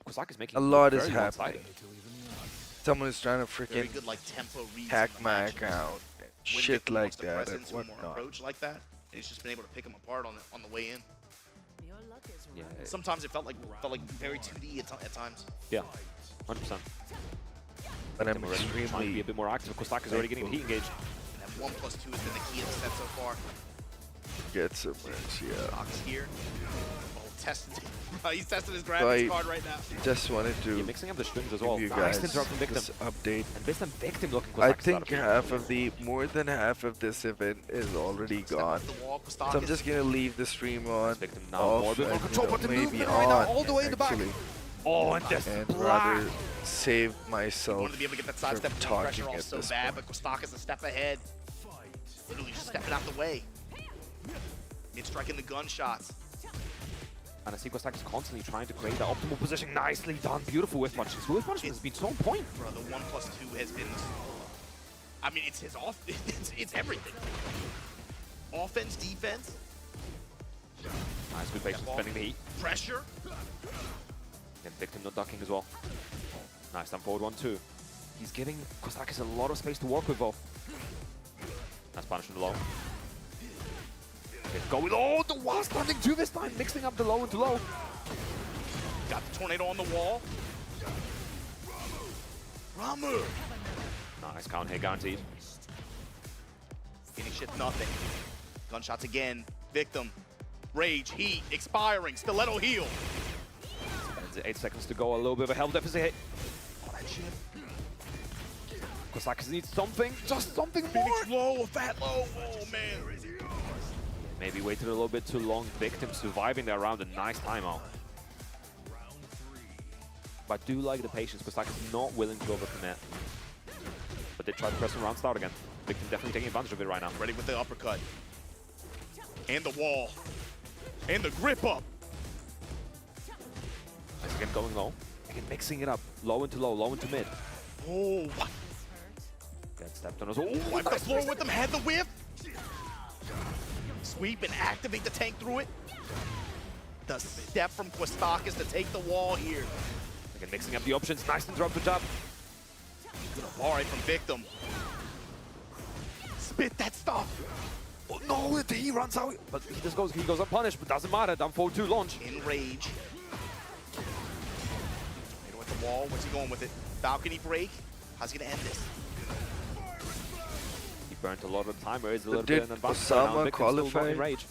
Kostakis making a it lot is very happening. one-sided. Someone is trying to Very freaking good like tempo reads. hack in the my match. account, When shit Victim like wants to that press and into a more whatnot. approach like that, and he's just been able to pick him apart on the way in. Yeah, Sometimes it felt like very 2D at times. yeah, 100%. But I'm Already trying to be extremely a bit more active. Kostakis already getting the heat engaged. And that 1+2 has been the key of the set so far. get so much, yeah. Fox here. Oh, tested. He's testing his graphics card right now. Just wanted to You're mixing up the strings as well. give you Nice guys interrupt from Victim. this update. And this time Victim looking I Kostakis think out of it. half of the, more than half of this event is already gone. The wall, So I'm just gonna leave the stream on, Victim now off, more, a bit more and, control, you but know, the maybe movement right now on, all the way in the back. actually, Oh, and just and black. rather save myself Wanted to be able to get that from sidestep talking pressure off at so this bad, point. but Kostakis a step ahead. Literally just stepping out the way. It's striking the gunshots. And I see Kostakis constantly trying to create that optimal position. Nicely done. Beautiful whiff punch. His whiff punch has been so on point. Bro, the 1+2 has been. I mean, it's his off. It's everything. Offense, defense, Nice, good patience, defending the heat. pressure. And Victim not ducking as well. Nice, time forward 1-2. He's giving Kostakis a lot of space to work with though. Nice punish from the low. Okay, go with the was landing 2 this time, mixing up the low into low. Got the tornado on the wall. Ramu. Nice count hit guaranteed. Getting shit nothing. Gunshots again. Victim. Rage, heat, expiring. Stiletto heal. 8 seconds to go, a little bit of a health deficit hit. Oh, that shit. Kostakis needs something, just something more. Phoenix low, a fat low. Oh, man. Maybe waited a little bit too long. Victim surviving that round, a nice timeout. But I do like the patience. Kostakis not willing to overcommit. But they try to press him around start again. Victim definitely taking advantage of it right now. Ready with the uppercut. And the wall. And the grip up. Nice again going low. Again mixing it up. Low into low, low into mid. Oh, Get stepped on as well. wipe the floor with them, had the whip. Sweep and activate the tank through it. The step from Kostakis to take the wall here. Again mixing up the options. Nice interrupt to jab. All right, from Victim. Spit that stuff. Oh, no, he runs out. But he goes unpunished, but doesn't matter. Down 4-2 launch. In rage. Tornado at the wall. What's he going with it? Balcony break. How's he gonna end this? He burnt a lot of the timer. Is a little Did bit in advance right now. Osama Victim's still not qualify? in rage.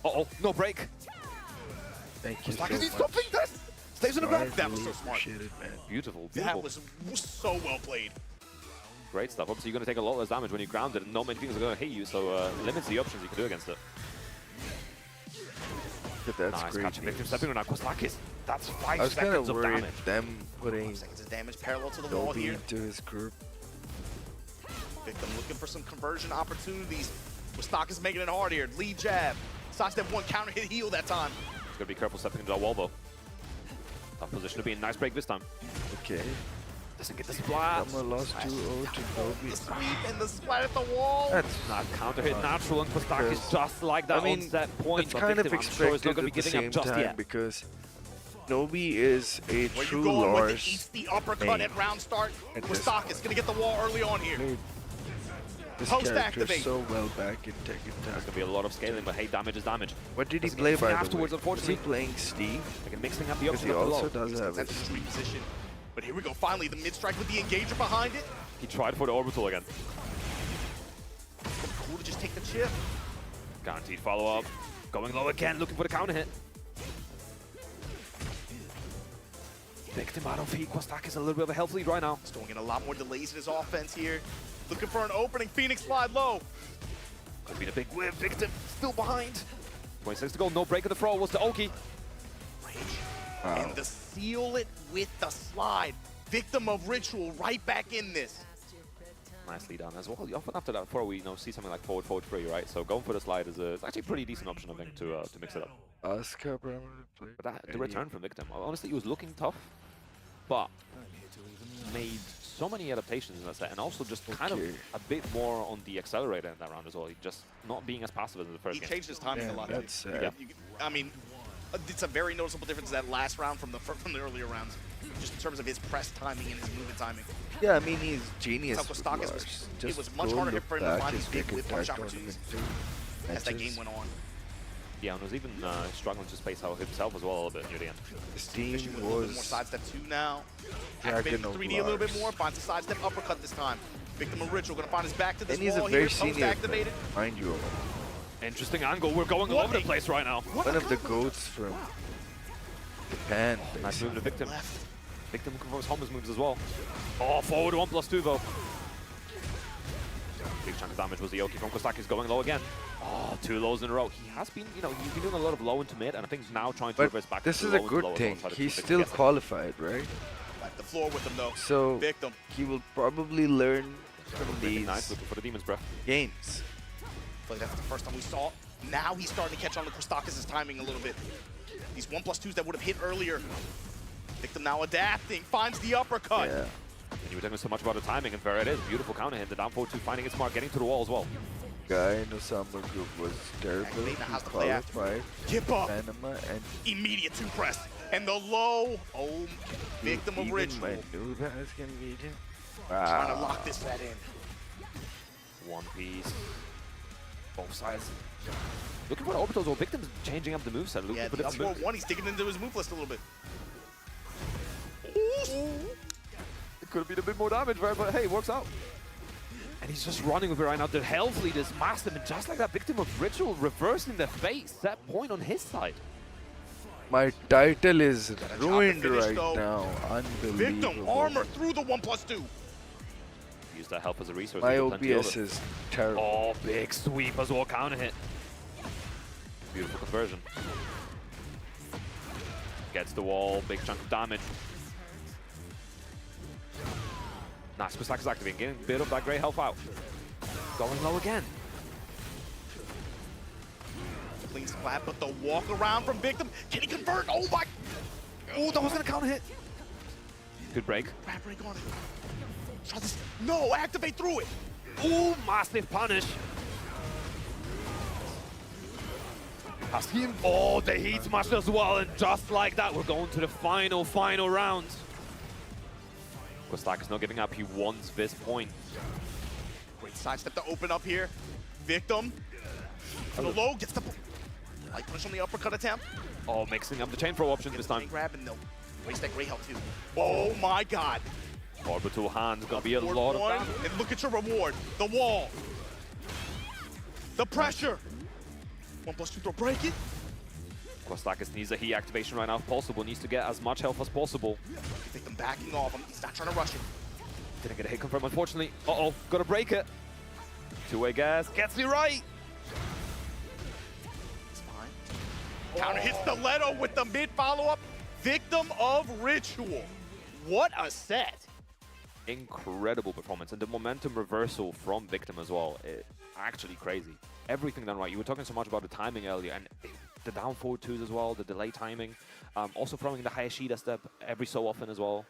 Uh-oh, no break. Thank you so Kostaki needs much. something that stays in the ground. I That was really so smart. appreciate it, man. Beautiful, That beautiful. was so well played. Great stuff. Obviously, you're going to take a lot less damage when you're grounded, and not many things are going to hit you, so limits the options you can do against it. That's nice great catching Victim news. stepping on Kostakis. That's 5 I was kind seconds of of worried damage. them putting Seconds of damage parallel to the wall Dobby here. into his group. Victim looking for some conversion opportunities. Kostakis making it hard here. Lead jab. Sidestep one, counter hit heal that time. He's going to be careful stepping into that wall, though. Tough position to be in. Nice break this time. Okay. Doesn't get the splat. Summer lost 2-0 to Dobby. The sweep and the splat at the wall. That's not counter hit natural, and Kostakis just like that I mean, on set point. it's but kind of Victim, I'm sure, is not expected going at to the be giving same up just time yet. because Dobby is a Where true you going with it? Lars Eats the uppercut main. at round start. At this Kostakis gonna get the wall early on here. Dude, this Post character activate. is so well back in Tekken There's time. going to be a lot of scaling, but hey, damage is damage. What did he Doesn't play get by the afterwards, way? unfortunately. Is he playing Steve? Like mixing up the Because options he up below. also does have That's it. a sweep position. But here we go. Finally, the mid strike with the engager behind it. He tried for the orbital again. Cool to just take the chip. Guaranteed follow-up. Going low again, looking for the counter hit. Victim out of heat. Kostakis a little bit of a health lead right now. Still getting a lot more delays in his offense here. Looking for an opening. Phoenix slide low. Could be the big whip. Victim still behind. 26 to go. No break of the throw. What's the Oki? Wow. And to seal it with the slide. Victim of Ritual right back in this. Nicely done as well. You often after that throw, we see something like forward, forward, free, right? So going for the slide is it's actually a pretty decent option, I think, to mix it up. Oscar probably played. But the return from Victim, honestly, he was looking tough, but made so many adaptations in that set, and also just kind of a bit more on the accelerator in that round as well. He just not being as passive as in the first He game. changed his timing a lot. That's sad. I mean, it's a very noticeable difference that last round from the earlier rounds, just in terms of his press timing and his movement timing. Yeah, I mean, he's genius. That's with how Kostakis Lars. it Just was much go harder look for him to back find his these big Tekken whip punch tag opportunities tournament as that matches. game went on. Yeah, and was even struggling to space out himself as well a little bit near the end. His team Fishing with a little bit more was sidestep 2 now. Dragon Activating the of 3D a little bit Lars. more. Finds a sidestep uppercut this time. Victim of Ritual gonna find his back to this And he's wall a very here. senior Post activated. mind you. Interesting angle. We're going all over the place right now. One of the goats from Japan. Nice move to basically. Victim. Victim confirms Homer's moves as well. Oh, forward 1+2 though. Big chunk of damage was the Yoki from Kostakis going low again. Oh, 2 lows in a row. He has been, he's been doing a lot of low into mid, and I think he's now trying to But reverse back this to is low a into good low as well, thing. try to He's keep still guessing. qualified, right? Wipe the floor with him though. So Victim. he will probably learn from these Nice, looking for the Demon's Breath. games. I feel like that's the first time we saw it. Now he's starting to catch on to Kostakis' timing a little bit. These 1+2s that would have hit earlier. Victim now adapting, finds the uppercut. Yeah. And you were talking so much about the timing, and there it is. Beautiful counter hit. The down forward 2 finding it smart, getting to the wall as well. Guy in the summer group was terrible. Activating the He house to play after. qualified Give up. Panama and Immediate 2 press. And the low, Victim of even Ritual. I knew that was gonna be him. Trying to Wow. lock this set in. One piece. Both sides. Looking for the orbitals, or Victim's changing up the moveset. Looking Yeah, for the different moves. 4-1, he's digging into his move list a little bit. It could have been a bit more damage, right? But hey, it works out. And he's just running with it right now. The health lead is massive, and just like that, Victim of Ritual reversing the face. Set point on his side. My title is job to ruined finish, right though. now. Unbelievable. Victim armor through the 1+2. Use that help as a resource. My He's got plenty of OPS it. is terrible. Oh, big sweep as well. Counter hit. Beautiful conversion. Gets the wall. Big chunk of damage. Nice. Kostakis activating. Getting a bit of that grey health out. Going low again. Clean splat, but the walk around from Victim. Can he convert? Oh my! Oh, that wasn't a counter hit. Good break. Grab break on it. Try this. No, activate through it. Ooh, massive punish. Has him. Oh, the heat smash as well, and just like that, we're going to the final round. Kostakis not giving up. He wants this point. Great sidestep to open up here. Victim. For the low, gets the light push on the uppercut attempt. Oh, mixing up the chain throw options this time. Grab and they'll waste that great health too. Oh my god. Orbital Hand's gonna be a lot of damage. And look at your reward. The wall. The pressure. 1+2 throw, break it. Kostakis needs a heat activation right now if possible. Needs to get as much health as possible. Victim backing off him. He's not trying to rush it. Didn't get a hit confirm, unfortunately. Uh-oh, gotta break it. Two-way gas, gets me right. It's fine. Counter hits Stiletto with the mid follow-up. Victim of Ritual. What a set. Incredible performance. And the momentum reversal from Victim as well. Actually crazy. Everything done right. You were talking so much about the timing earlier, and the down forward twos as well, the delay timing. Also throwing the Hayashida step every so often as well.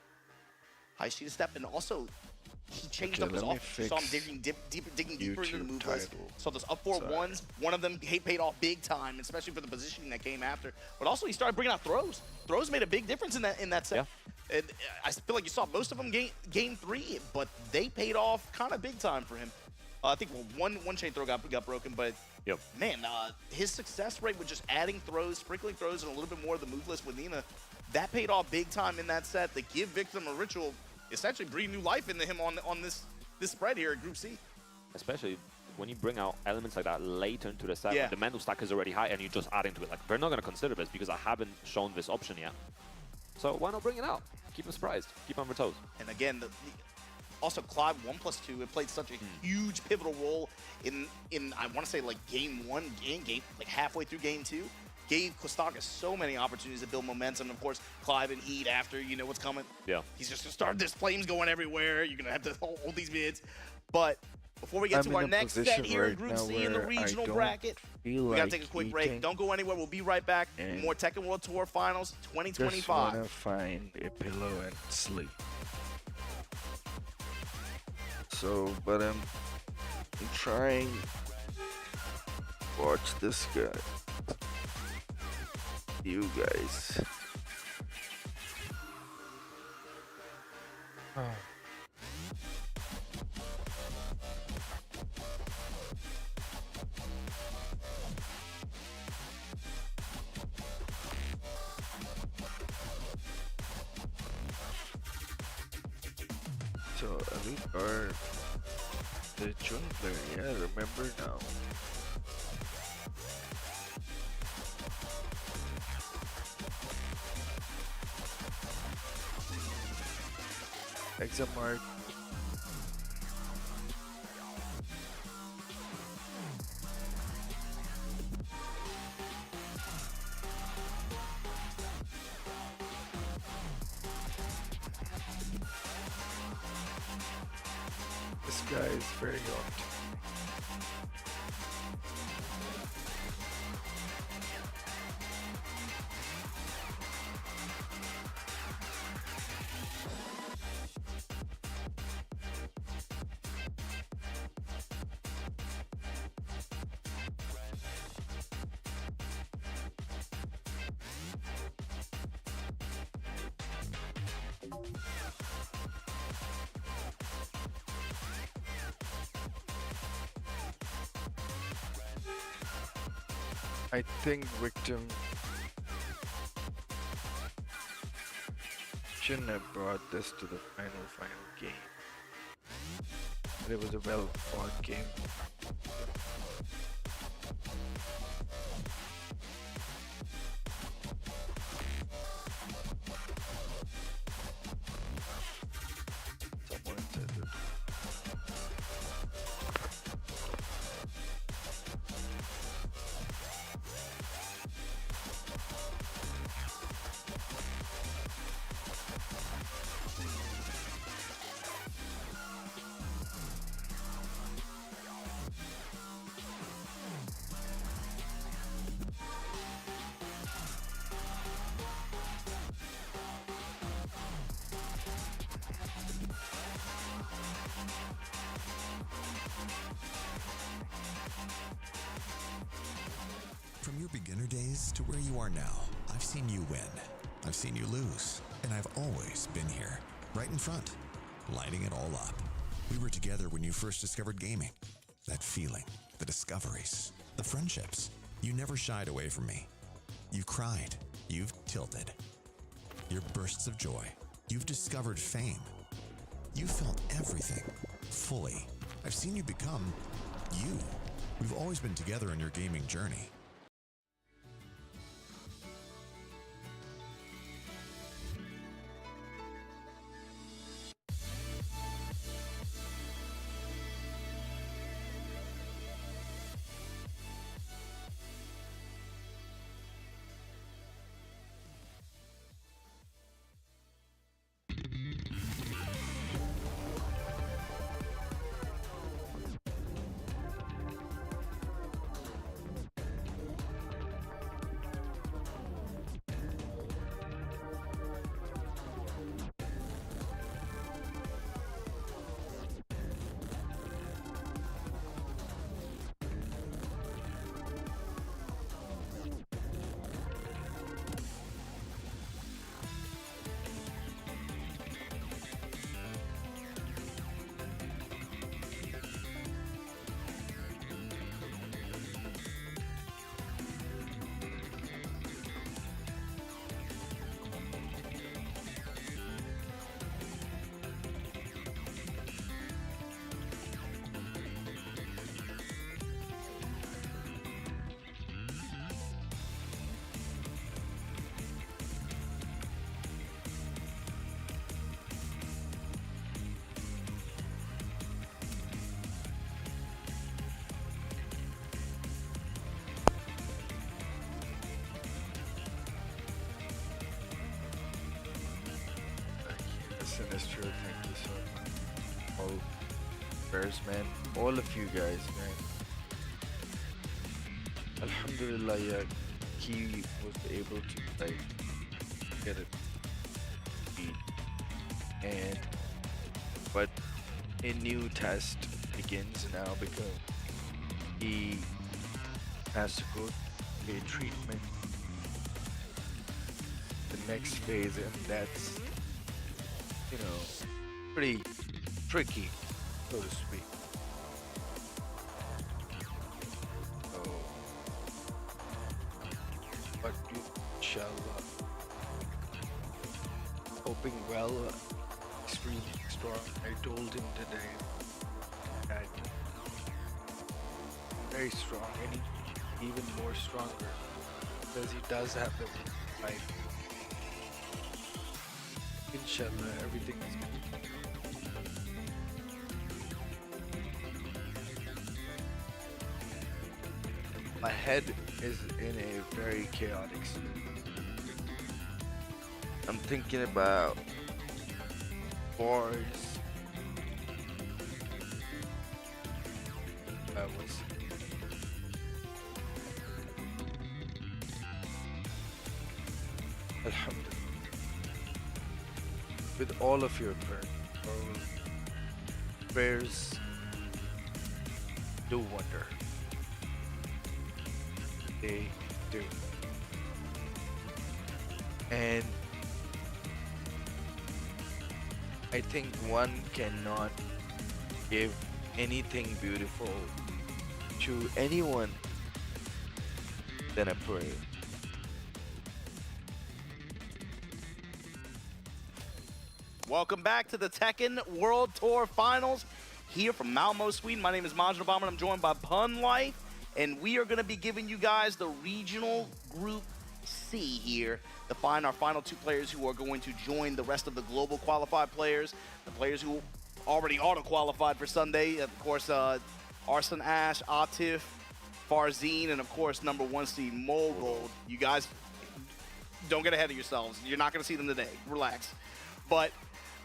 Hayashida step, and also he changed up his offense. You saw him digging deeper into the move list. So those up four ones, one of them paid off big time, especially for the positioning that came after. But also he started bringing out throws. Throws made a big difference in that set. Yeah. And I feel like you saw most of them game 3, but they paid off kind of big time for him. I think one chain throw got broken, but man, his success rate with just adding throws, sprinkling throws, and a little bit more of the move list with Nina, that paid off big time in that set. To give Victim a Ritual, essentially breathe new life into him on this spread here at Group C. Especially when you bring out elements like that later into the set, the mental stack is already high, and you just add into it. Like, we're not going to consider this because I haven't shown this option yet. So why not bring it out? Keep them surprised. Keep them on their toes. And again, also, Clive 1+2, it played such a huge pivotal role in I want to say like game 1, like halfway through game 2. Gave Kostakis so many opportunities to build momentum. Of course, Clive and Heat after, you know what's coming. Yeah. He's just going to start, there's flames going everywhere. You're going to have to hold these mids. But before we get to our next set here in Group C in the regional bracket, we got to take a quick break. Don't go anywhere. We'll be right back. More Tekken World Tour Finals 2025. Just want to find a pillow and sleep. So, but I'm trying watch this guy. You guys. So, Elite are the jungler, yeah, remember now. Examark. This guy is very opt. I think Victim shouldn't have brought this to the final game. It was a well fought game. Someone said it. From your beginner days to where you are now, I've seen you win. I've seen you lose. And I've always been here, right in front, lighting it all up. We were together when you first discovered gaming. That feeling, the discoveries, the friendships. You never shied away from me. You cried. You've tilted. Your bursts of joy. You've discovered fame. You felt everything, fully. I've seen you become you. We've always been together on your gaming journey. Sinister, thank you so much. All prayers, man. All of you guys, man. Alhamdulillah, yeah, he was able to like get it beat. And but a new test begins now because he has to go to a treatment. The next phase, and that's, you know, pretty tricky, so to speak. So, but inshallah, hoping well, extremely strong. I told him today that very strong and even more stronger because he does have the life. Inshallah, everything is good. My head is in a very chaotic state. I'm thinking about bars. Alhamdulillah. With all of your prayers do wonder. They do. And I think one cannot give anything beautiful to anyone than a prayer. Welcome back to the Tekken World Tour Finals here from Malmo, Sweden. My name is Majid Obama, and I'm joined by Pun Life, and we are going to be giving you guys the regional group C here to find our final two players who are going to join the rest of the global qualified players, the players who already auto-qualified for Sunday. Of course, Arslan Ash, Atif, Farzine, and of course, number 1 seed Mogul. You guys don't get ahead of yourselves. You're not going to see them today. Relax. But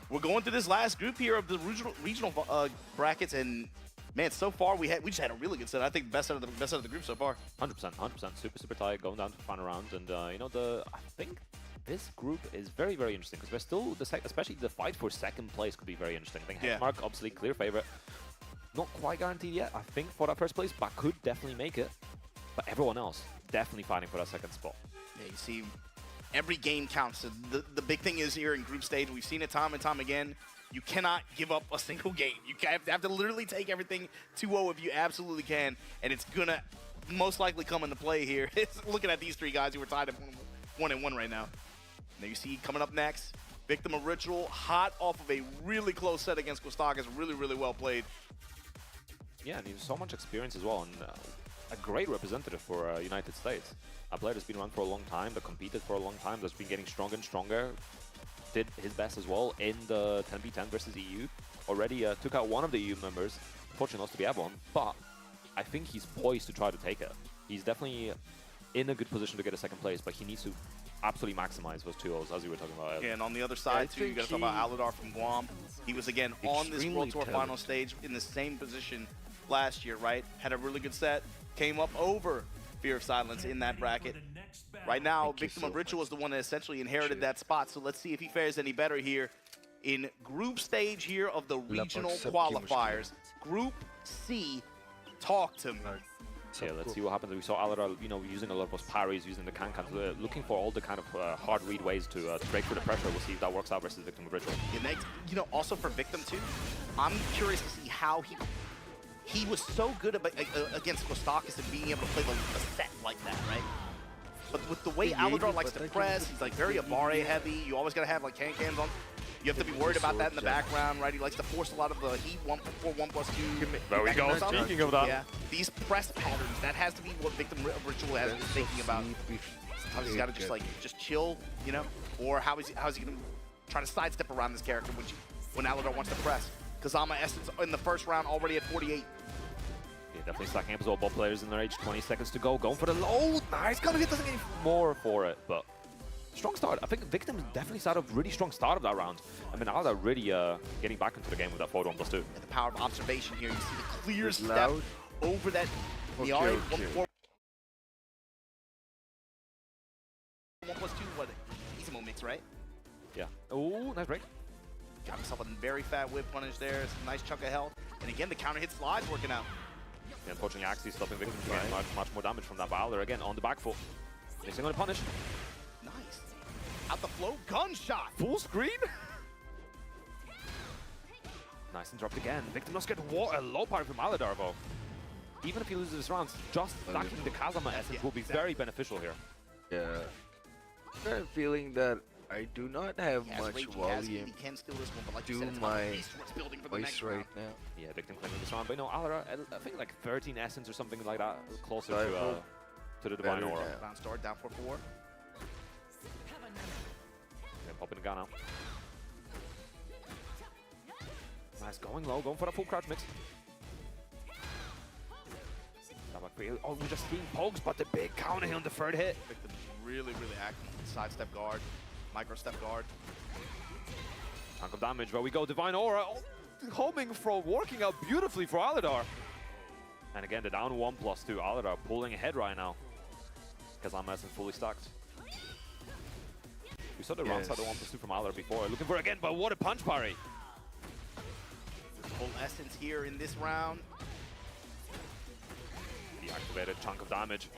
we're going through this last group here of the regional brackets, and man, so far we just had a really good set. I think best out of the group so far. 100%, super tight, going down to the final round, and you know, I think this group is very, very interesting because we're still especially the fight for second place could be very interesting. I think Headmark, obviously clear favorite, not quite guaranteed yet. I think for that first place, but could definitely make it. But everyone else definitely fighting for that second spot. Yeah, you see. Every game counts. So the big thing is here in group stage, we've seen it time and time again, you cannot give up a single game. You have to literally take everything 2-0 if you absolutely can, and it's going to most likely come into play here. Looking at these three guys who are tied at 1-1 right now. Now you see coming up next, Victim of Ritual, hot off of a really close set against Kostakis. Really, really well played. Yeah, and he has so much experience as well, and a great representative for United States. A player that's been around for a long time, that competed for a long time, that's been getting stronger and stronger. Did his best as well in the 10v10 versus EU. Already took out one of the EU members. Unfortunately lost to the Avalon, but I think he's poised to try to take it. He's definitely in a good position to get a second place, but he needs to absolutely maximize those 2-0s, as you were talking about earlier. Yeah, and on the other side, too, you got to talk about Aladar from Guam. He was, again, on this World Tour final stage in the same position last year, right? Had a really good set, came up over Fear of Silence in that bracket. Right now, Victim of Ritual is the one that essentially inherited that spot, so let's see if he fares any better here in group stage here of the regional qualifiers. Group C, talk to me. Yeah, let's see what happens. We saw Aladar, you know, using a lot of those parries, using the can-cans, looking for all the kind of hard read ways to break through the pressure. We'll see if that works out versus Victim of Ritual. Yeah, you know, also for Victim too, I'm curious to see how he was so good against Kostakis and being able to play a set like that, right? But with the way Aladar likes to press, he's like very Amare heavy. You always gotta have like can-cans on. You have to be worried about that in the background, right? He likes to force a lot of the heat 1+2. There we go. Speaking of that. Yeah, these press patterns, that has to be what Victim of Ritual has been thinking about. How he's got to just chill, you know? Or how is he going to try to sidestep around this character when Aladar wants to press? Kazama Essence in the first round already at 48. Yeah, definitely stacking up as well. Both players in their age, 20 seconds to go. Going for the low. Nice. Gonna get any more for it, but strong start. I think Victim definitely started a really strong start of that round. I mean, Aladar really getting back into the game with that forward 1+2. And the power of observation here. You see the clear step over that. The RA 1+2, what? Easy mix, right? Yeah. Oh, nice break. Got himself a very fat whip punish there. It's a nice chunk of health. And again, the counter hit slides working out. Yeah, unfortunately, Axie stopping Victim from getting much more damage from that. But Aladar again on the back foot. Missing on the punish. Nice. Out the flow, gunshot. Full screen. Nice interrupt again. Victim must get a low parry from Aladar, though. Even if he loses this round, just stacking the Kazama essence will be very beneficial here. Yeah. I have a feeling that I do not have much volume to my voice right now. Yeah, Victim claiming this round, but no, Aladar, I think like 13 essence or something like that, closer to the Divine Aura. Round start, down 4-4. Yeah, popping the gun out. Nice, going low, going for the full crouch mix. Oh, we're just seeing pokes, but the big counter here on the third hit. Victim really active. Sidestep guard, micro step guard. Chunk of damage, but we go Divine Aura. Oh, homing throw, working out beautifully for Aladar. And again, the down 1+2. Aladar pulling ahead right now. Kazama isn't fully stacked. We saw the round side of 1+2 from Aladar before. Looking for it again, but what a punch parry. Full essence here in this round. Deactivated chunk of damage.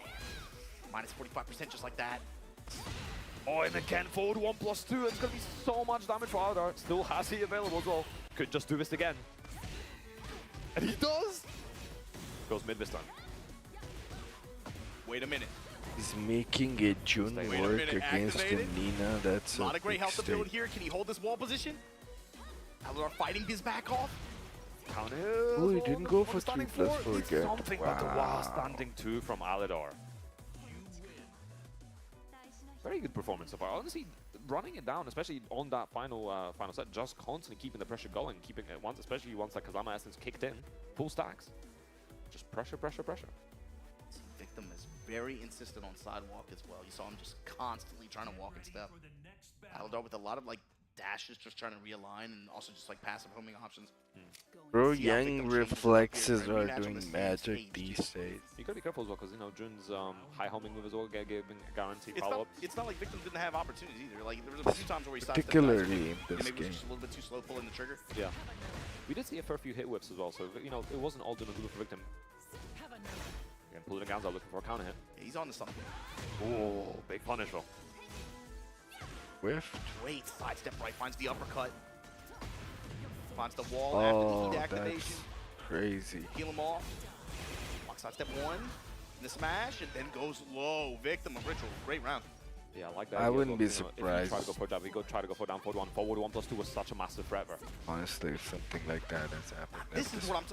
Minus 45% just like that. Oh, and again, forward 1+2. It's going to be so much damage for Aladar. Still has he available as well. Could just do this again. And he does! Goes mid this time. Wait a minute. He's making a Jun work against Nina. That's a lot of great health to build here. Can he hold this wall position? Aladar fighting his back off. Oh, he didn't go for 3+4 again. Something but the wild standing 2 from Aladar. Very good performance so far. Honestly, running it down, especially on that final set, just constantly keeping the pressure going, keeping it especially once that Kazama essence kicked in, full stacks. Just pressure. Victim is very insistent on sidewalk as well. You saw him just constantly trying to walk and step. Aladar with a lot of like dashes, just trying to realign, and also just like passive homing options. Bro, young reflexes are doing magic these days. You gotta be careful as well, because you know Jun's high homing move as well, giving guaranteed follow-ups. It's not like Victim didn't have opportunities either. Like there was a few times where he particularly in this maybe game, was just a little bit too slow pulling the trigger. Yeah, we did see a fair few hit whips as well, so you know it wasn't all doom and gloom for Victim. Again, pulling the guns out, looking for a counter hit. Yeah, he's on to something. Oh, big punish though. Whiffed. Great sidestep right, finds the uppercut. Finds the wall after the heat activation. That's crazy. Heal him off. Walk sidestep 1. The smash, and then goes low. Victim of Ritual. Great round. Yeah, I like that. I wouldn't be If you surprised. try to go for jab, you try to go for down forward 1. Forward 1+2 was such a massive threat. Honestly, if something like that has happened, This is what I'm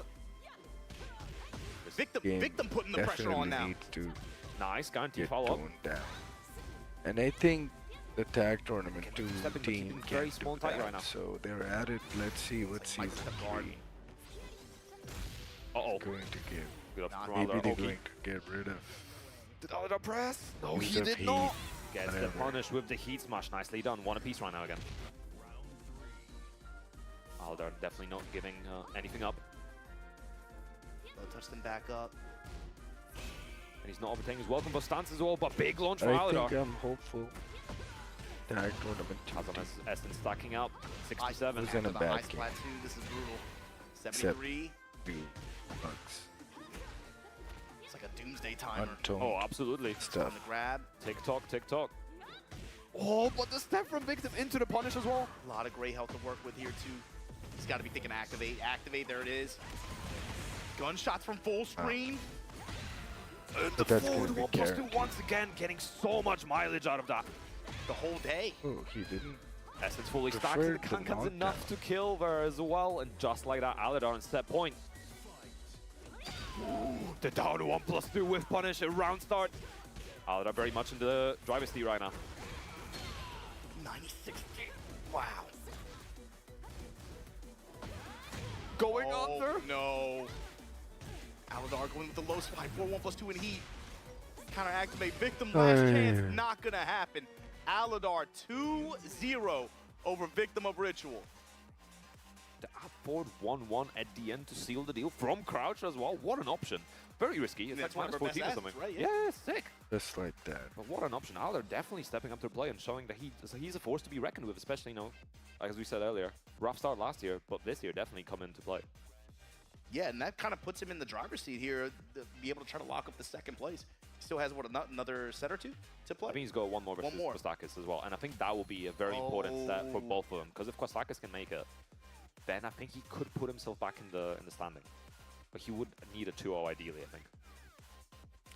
Victim putting the pressure on now. Needs to nice, guaranteed get follow-up. toned down. And I think the tag tournament 2 stepping, but team keeping very can't small do and tight that, right now. so they're at it. Let's see what season 3 Uh-oh. is going to give. Good up from Maybe Alder. they're Oki. going to get rid of. Did Alder press? No, use he of did heat, not. Gets the whatever. punish with the heat smash. Nicely done. One apiece right now again. Alder definitely not giving anything up. Low touch them back up. And he's not overtaking his welcome, but stance as well. But big launch for I Alder. think I'm hopeful. Tag tournament 2 Hazam team. Essen stacking up. 67. Who's in a The bad ice game? flat 2, this is brutal. 73. 2 bucks. It's like a doomsday timer. Untoned Oh, absolutely. On stuff. the grab. Tick-tock, tick-tock. Oh, but the step from Victim into the punish as well. A lot of gray health to work with here, too. He's got to be thinking activate. Activate, there it is. Gunshots from full screen. The But that's forward gonna be 1+2 guaranteed. once again, getting so much mileage out of that. The whole day. Oh, he didn't. Essen's fully stacked, Preferred and the the Kankan's knockdown. enough to kill there as well, and just like that, Aladar on set point. The down to 1+2 with punish, a round start. Aladar very much in the driver's seat right now. 96. Wow. Going under. No. Aladar going with the low spike. 4-1+2 in heat. Counter activate. Victim last chance. Not going to happen. Aladar 2-0 over Victim of Ritual. The up forward 1-1 at the end to seal the deal from Crouch as well. What an option. Very risky. It's That's like one of our -14 or best something. assets, right? Yeah, sick. Just like that. But what an option. Aladar definitely stepping up to play and showing that he's a force to be reckoned with, especially, you know, as we said earlier. Rough start last year, but this year definitely come into play. Yeah, and that kind of puts him in the driver's seat here to be able to try to lock up the second place. He still has, what, another set or two to play? I think he's got one more versus Kostakis as well, and I think that will be a very important step for both of them, because if Kostakis can make it, then I think he could put himself back in the standing. But he would need a 2-0 ideally, I think.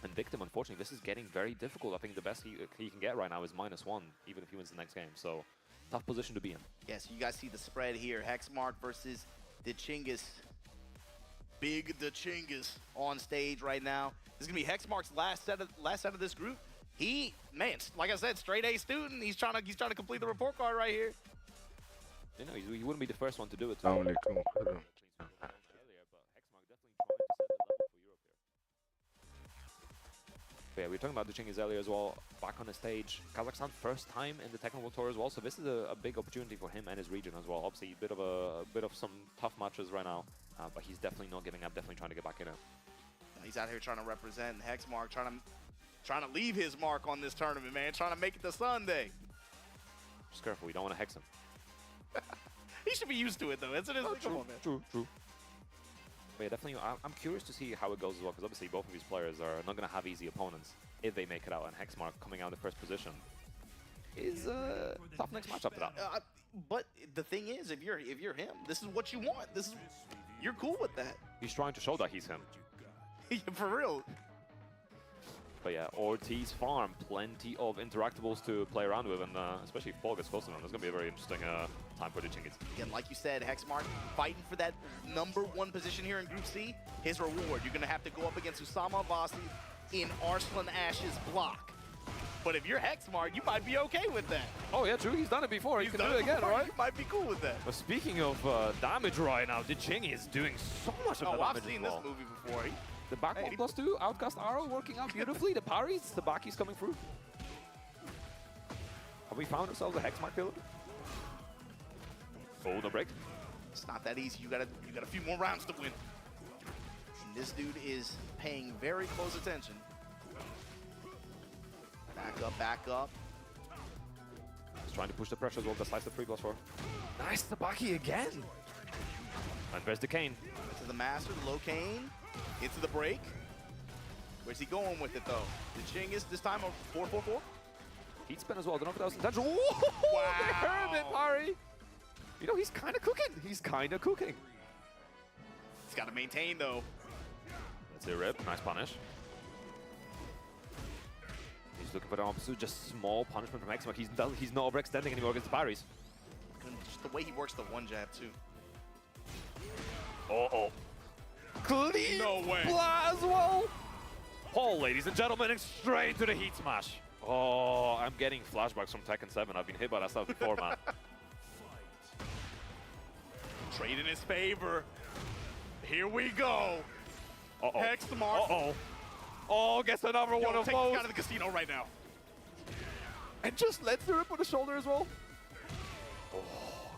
And Victim, unfortunately, this is getting very difficult. I think the best he can get right now is -1, even if he wins the next game. So, tough position to be in. Yeah, so you guys see the spread here. Hexmark versus the Chinggis. Big the Chinggis on stage right now. This is gonna be Hexmark's last set of this group. He, man, like I said, straight A student. He's trying to complete the report card right here. You know, he wouldn't be the first one to do it. Only cool. Yeah, we were talking about the Chinggis earlier as well, back on the stage. Kazakhstan first time in the Tekken World Tour as well, so this is a big opportunity for him and his region as well. Obviously, a bit of some tough matches right now, but he's definitely not giving up, definitely trying to get back in it. He's out here trying to represent Hexmark, trying to leave his mark on this tournament, man. Trying to make it to Sunday. Just careful, we don't want to hex him. He should be used to it though, isn't it? Come on, man. True. But yeah, definitely, I'm curious to see how it goes as well, because obviously both of these players are not going to have easy opponents if they make it out, and Hexmark coming out in the first position is a tough next match after that. But the thing is, if you're him, this is what you want. You're cool with that. He's trying to show that he's him. For real. But yeah, Ortiz Farm, plenty of interactables to play around with, and especially if Paul gets close to them, it's going to be a very interesting time for the Chinggis. Again, like you said, Hexmark fighting for that #1 position here in Group C. His reward, you're going to have to go up against Usama Abbasi in Arslan Ash's block. But if you're Hexmark, you might be okay with that. Oh yeah, true. He's done it before. He can do it again, right? You might be cool with that. But speaking of damage right now, the Ching is doing so much of the damage. I've seen this movie before. The back 1+2, Outcast Arrow working out beautifully. The parries, the Baki's coming through. Have we found ourselves a Hexmark killer? Oh, no break. It's not that easy. You got a few more rounds to win. And this dude is paying very close attention. Back up. He's trying to push the pressure as well. The slice the 3+4. Nice, the Baki again. And there's the Kane. To the master, the low Kane. Into the break. Where's he going with it though? The Chinggis this time a 4-4-4. Heat spin as well. I don't know if that was intentional. Wow! They heard it, Pari. You know, he's kind of cooking. He's got to maintain though. That's a rip. Nice punish. He's Just looking for the opposite, just small punishment from Hexmark. He's not overextending anymore against the parries. And just the way he works the one jab too. Uh-oh. Clean No way. as well. Paul, ladies and gentlemen, and straight to the heat smash. Oh, I'm getting flashbacks from Tekken 7. I've been hit by that stuff before, man. Trade in his favor. Here we go. Uh-oh. Hexmark. Uh-oh. Oh, gets another one of take those. this guy to the casino right now. And just lets the rip on the shoulder as well. Oh,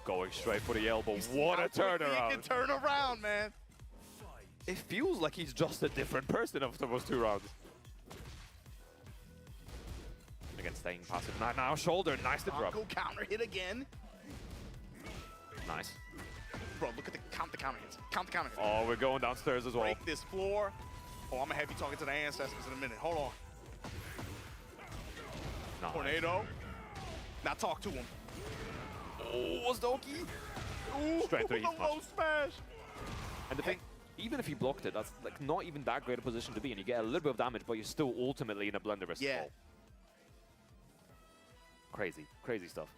going straight for the elbow. What a turnaround. He can turn around, man. It feels like he's just a different person after those 2 rounds. Again, staying passive. Now shoulder. Nice to drop. Go counter hit again. Nice. Bro, look at the counter hits. Count the counter hits. Oh, we're going downstairs as well. Break this floor. Oh, I'm gonna have you talking to the ancestors in a minute. Hold on. Nice. Tornado. Now talk to him. Oh, Stokie. Ooh, Straight through the low smash. And the thing, even if he blocked it, that's like not even that great a position to be in. You get a little bit of damage, but you're still ultimately in a blender versus Yeah. Paul. Crazy, crazy stuff.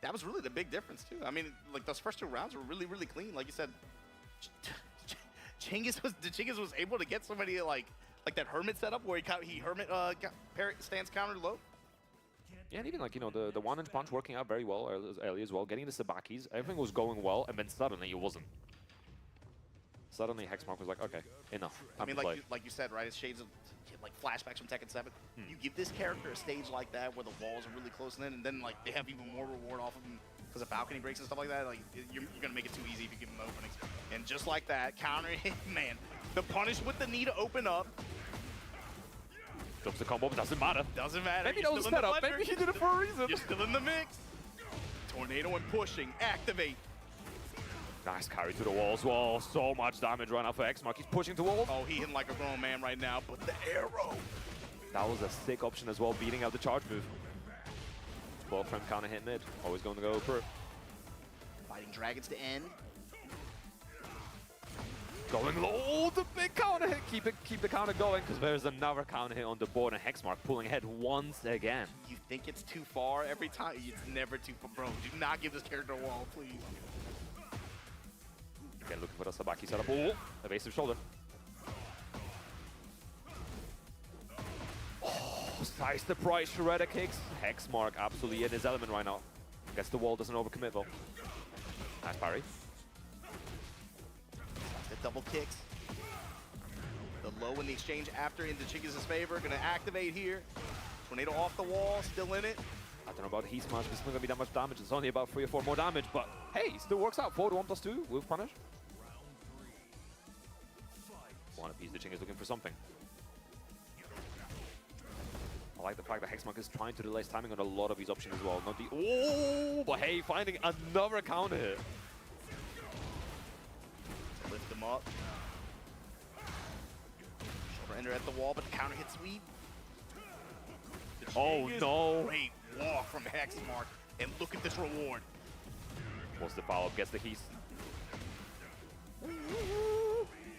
That was really the big difference too. I mean, like those first 2 rounds were really, really clean. Like you said, Chinggis was able to get somebody like that Hermit setup where he Hermit stands counter low. Yeah, and even like, you know, the 1-inch punch working out very well early as well, getting the Sabakis, everything was going well, and then suddenly it wasn't. Suddenly Hexmark was like, okay, enough. I mean, like you said, right? It's shades of like flashbacks from Tekken 7. You give this character a stage like that where the walls are really close in, and then like they have even more reward off of him because of balcony breaks and stuff like that. Like you're gonna make it too easy if you give him openings. And just like that, counter hit, man. The punish with the knee to open up. Drops the combo, but doesn't matter. Doesn't matter. Maybe that was set up. Maybe he did it for a reason. You're still in the mix. Tornado and pushing. Activate. Nice carry to the wall as well. So much damage right now for Hexmark. He's pushing to walls. Oh, he hitting like a grown man right now, but the arrow. That was a sick option as well, beating out the charge move. Ball frame counter hit mid. Always going to go for it. Fighting dragons to end. Going low, the big counter hit. Keep the counter going, because there's another counter hit on the board, and Hexmark pulling ahead once again. You think it's too far every time? It's never too far, bro. Do not give this character a wall, please. Again, looking for the Sabaki setup. Oh, evasive shoulder. Oh, size the price, Shredder kicks. Hexmark absolutely in his element right now. Guess the wall doesn't overcommit though. Nice parry. The double kicks. The low in the exchange after into Chinggis' favor. Gonna activate here. Tornado off the wall, still in it. I don't know about heat smash, it's not gonna be that much damage. It's only about 3 or 4 more damage, but hey, it still works out. 4 to 1 plus 2 with punish. One apiece, the Chinggis looking for something. I like the fact that Hexmark is trying to delay his timing on a lot of his options as well. Not the but hey, finding another counter hit. Lift him up. Shoulder ender at the wall, but the counter hit sweep. Oh no! Great walk from Hexmark, and look at this reward. What's the follow-up? Gets the keys.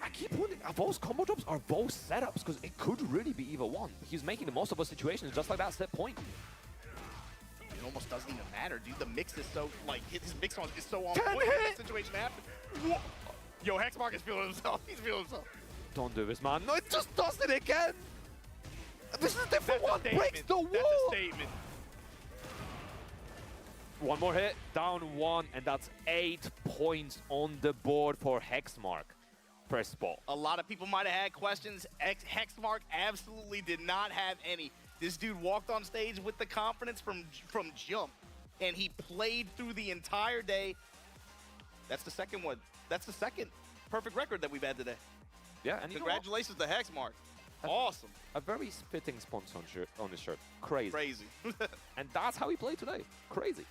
I keep wondering, are those combo drops are both setups? Because it could really be either one. He's making the most of those situations just like that set point. It almost doesn't even matter, dude. The mix is so, like, his mix on is so on Can point. hit! That situation happened. Yo, Hexmark is feeling himself. He's feeling himself. Don't do this, man. No, it just does it again! This is a different one! Breaks the wall! That's a statement. One more hit, down 1, and that's 8 points on the board for Hexmark. Press spot. A lot of people might have had questions. Hexmark absolutely did not have any. This dude walked on stage with the confidence from jump, and he played through the entire day. That's the second one. That's the second perfect record that we've had today. Yeah, and congratulations to Hexmark. Awesome. A very spitting sponsor on his shirt. Crazy. Crazy. And that's how he played today. Crazy.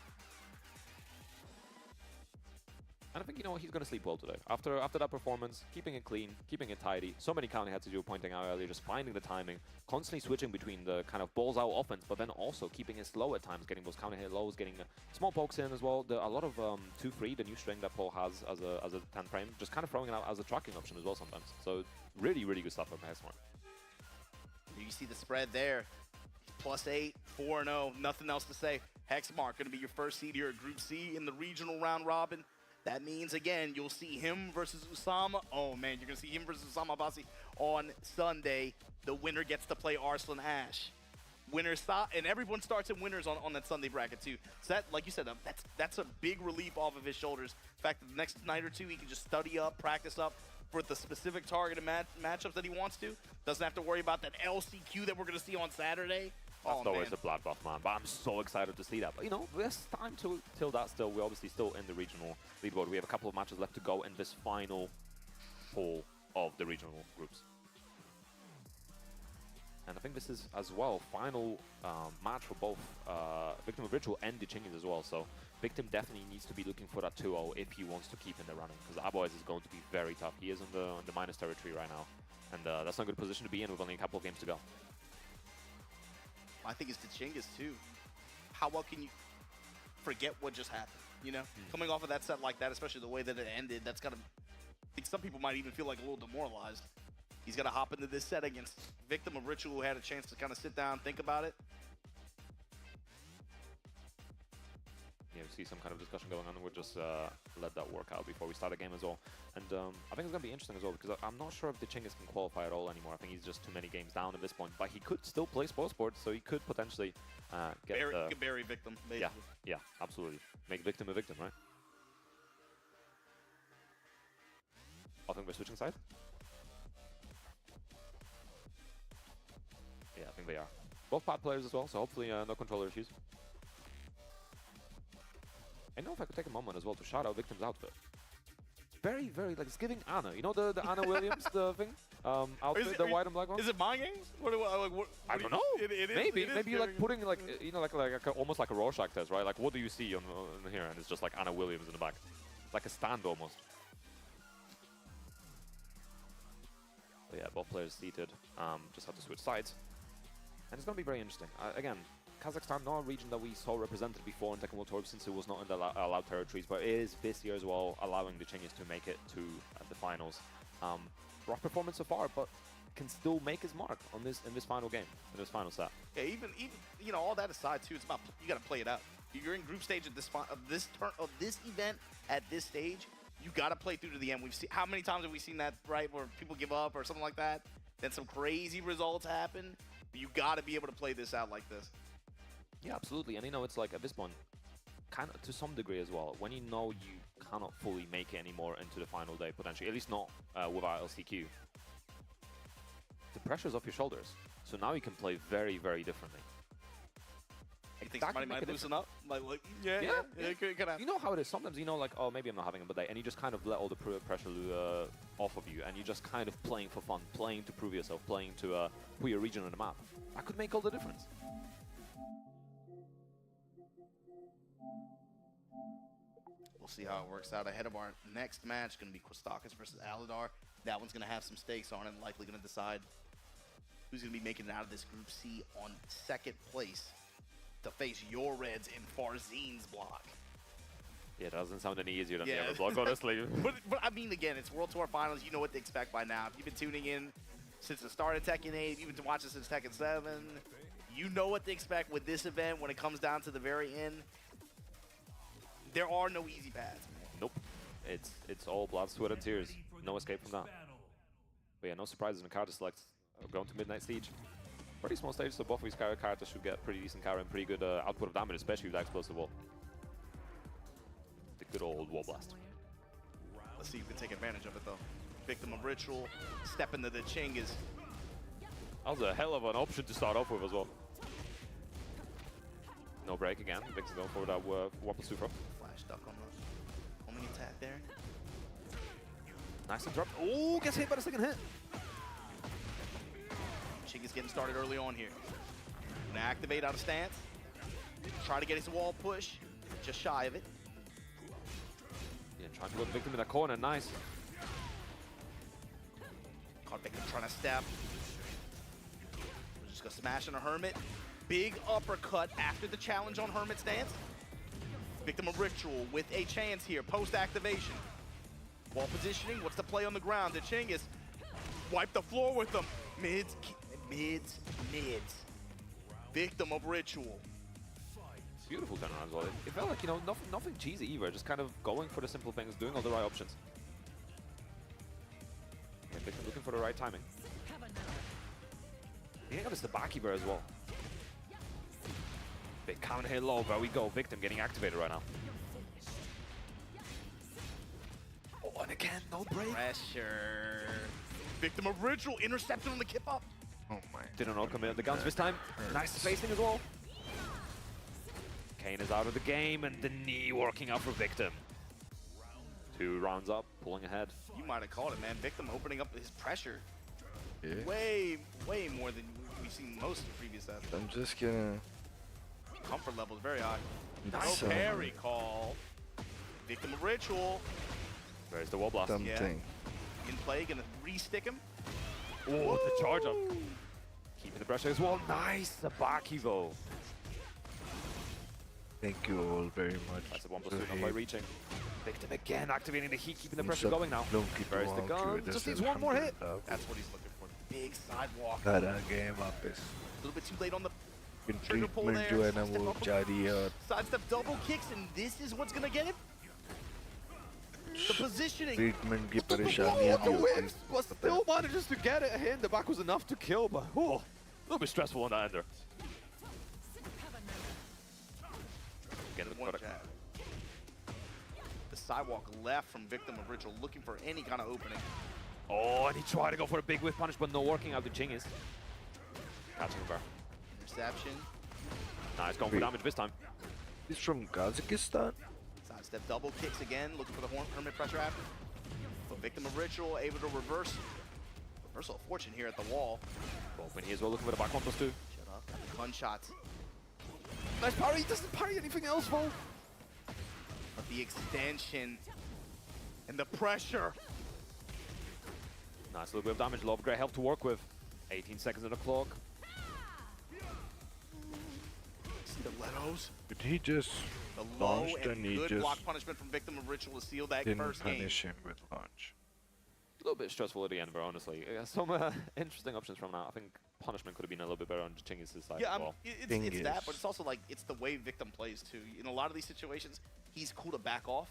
And I think, you know, he's going to sleep well today. After that performance, keeping it clean, keeping it tidy. So many counter hits, as you were pointing out earlier, just finding the timing, constantly switching between the kind of balls out offense, but then also keeping it slow at times, getting those counter hit lows, getting small pokes in as well. A lot of 2-3, the new string that Paul has as a 10 frame, just kind of throwing it out as a tracking option as well sometimes. So really, really good stuff from Hexmark. You see the spread there. +8, 4-0, nothing else to say. Hexmark gonna be your first seed here at Group C in the regional round robin. That means, again, you'll see him versus Usama. Oh, man, you're going to see him versus Usama Abbasi on Sunday. The winner gets to play Arslan Ash. Winners stop, and everyone starts in winners on that Sunday bracket, too. So that, like you said, that's a big relief off of his shoulders. In fact, the next night or two, he can just study up, practice up for the specific targeted matchups that he wants to. Doesn't have to worry about that LCQ that we're going to see on Saturday. That's always a bloodbath, man. But I'm so excited to see that. But, you know, there's time till that still. We're obviously still in the regional leaderboard. We have a couple of matches left to go in this final 4 of the regional groups. And I think this is, as well, final match for both Victim of Ritual and Dichingis as well. So Victim definitely needs to be looking for that 2-0 if he wants to keep in the running. Because otherwise it's going to be very tough. He is on the minus territory right now. And that's not a good position to be in with only a couple of games to go. I think it's Dichingis too. How well can you forget what just happened? You know, coming off of that set like that, especially the way that it ended, that's gotta. I think some people might even feel like a little demoralized. He's gonna hop into this set against Victim of Ritual, who had a chance to kind of sit down, think about it. Yeah, we see some kind of discussion going on, and we'll just let that work out before we start the game as well. And I think it's going to be interesting as well, because I'm not sure if Dichingis can qualify at all anymore. I think he's just too many games down at this point, but he could still play sports, so he could potentially get he could bury Victim, basically. Yeah, absolutely. Make Victim a victim, right? I think we're switching side. Yeah, I think they are. Both pad players as well, so hopefully no controller issues. I know if I could take a moment as well to shout out Victim's outfit. Very, very, like, it's giving Anna. You know the Anna Williams thing? Outfit, the white and black one? Is it my games? I don't know. Maybe you're like putting, like, you know, almost like a Rorschach test, right? Like, what do you see on here? And it's just like Anna Williams in the back. Like a stand almost. But yeah, both players seated. Just have to switch sides. And it's going to be very interesting. Again, Kazakhstan, not a region that we saw represented before in Tekken World Tour since it was not in the allowed territories, but it is this year as well allowing Dichingis to make it to the finals. Rough performance so far, but can still make his mark on this in this final game, in this final set. Yeah, even you know, all that aside too, it's about you got to play it out. You're in group stage at this event at this stage. You got to play through to the end. We've seen how many times have we seen that, right, where people give up or something like that. Then some crazy results happen. You got to be able to play this out like this. Yeah, absolutely. And you know, it's like at this point, kind of to some degree as well, when you know you cannot fully make it anymore into the final day, potentially, at least not without LCQ, the pressure's off your shoulders. So now you can play very, very differently. You think somebody might loosen up? Yeah. You know how it is. Sometimes, you know, like, oh, maybe I'm not having a good day, and you just kind of let all the pressure off of you, and you're just kind of playing for fun, playing to prove yourself, playing to put your region on the map. That could make all the difference. We'll see how it works out. Ahead of our next match, going to be Kostakis versus Aladar. That one's going to have some stakes on it, and likely going to decide who's going to be making it out of this Group C on second place to face your Reds in Farzine's block. Yeah, it doesn't sound any easier than the other block, honestly. but I mean, again, it's World Tour Finals. You know what to expect by now. If you've been tuning in since the start of Tekken 8, you've been watching since Tekken 7, you know what to expect with this event when it comes down to the very end. There are no easy paths. Nope. It's all blood, sweat, and tears. No escape from that. But yeah, no surprises in Carter selects going to Midnight Siege. Pretty small stage, so both of these characters should get pretty decent carry and pretty good output of damage, especially with that explosive wall. The good old wall blast. Let's see if we can take advantage of it, though. Victim of Ritual, step into the Dichingis. That was a hell of an option to start off with as well. No break again. Vic's going for that Wapple Supra. Flash duck on the homing attack there. Nice interrupt. Oh, gets hit by the second hit. Dichingis getting started early on here. Gonna activate out of stance. Try to get his wall push. Just shy of it. Yeah, trying to put Victim in that corner. Nice. Caught Victim trying to step. We're just gonna smash on a Hermit. Big uppercut after the challenge on Hermit stance. Victim of Ritual with a chance here, post-activation. Wall positioning, what's the play on the ground? Dichingis wipe the floor with them. Mids. Victim of Ritual. Beautiful turnaround as well. It felt like, you know, nothing cheesy either. Just kind of going for the simple things, doing all the right options. Yeah, Victim looking for the right timing. I think it's the back Eber as well. Big counter hit low. There we go. Victim getting activated right now. Oh, and again, no break. Pressure. Victim of Ritual intercepted on the kip up. Oh my. Didn't all commit the guns this time. Nice spacing as well. Kane is out of the game, and the knee working out for Victim. 2 rounds up, pulling ahead. You might have called it, man. Victim opening up his pressure. Yeah. Way more than we've seen most of the previous sets. I'm just gonna... Comfort level is very high. It's, No parry call. Victim of Ritual. There's the wall blast. Something. Yeah. In play, gonna re-stick him. Oh, the charge up. Keeping the pressure as well. Nice, the back evo. Thank you all very much. That's a 1+2 not by reaching. Victim again activating the heat, keeping the pressure going now. There's the gun. Just needs one more hit. That's what he's looking for. Big sidewalk. game up is. A little bit too late on the trigger pull treatment there. जो है ना वो जारी है और Sidestep double kicks, and this is what's gonna get him. The positioning. treatment की परेशानियां भी होती हैं. But still manages to get it. A hit in the back was enough to kill, but oh, a little bit stressful on that ender. Again, One jab. The sidewalk left from Victim of Ritual, looking for any kind of opening. Oh, and he tried to go for a big whiff punish, but no working out the Chingiz. Catching the bar. Interception. Nice, going for damage this time. He's from Kazakhstan. Sidestep double kicks again, looking for the hermit pressure after. But Victim of Ritual able to reverse. Reversal of fortune here at the wall. Open here as well, looking for the back 1+2. Shut up. Gunshots. Nice parry, he doesn't parry anything else, Vol. But the extension and the pressure. Nice little bit of damage, love, great help to work with. 18 seconds on the clock. Stilettos. Did he just The low launched and and he good just block punishment from Victim of Ritual to seal that didn't first game. punish him with launch? A little bit stressful at the end, but honestly. Some interesting options from now. I think punishment could have been a little bit better on Chingiz's side Yeah, as well. it's that, but it's also like it's the way Victim plays too. In a lot of these situations, he's cool to back off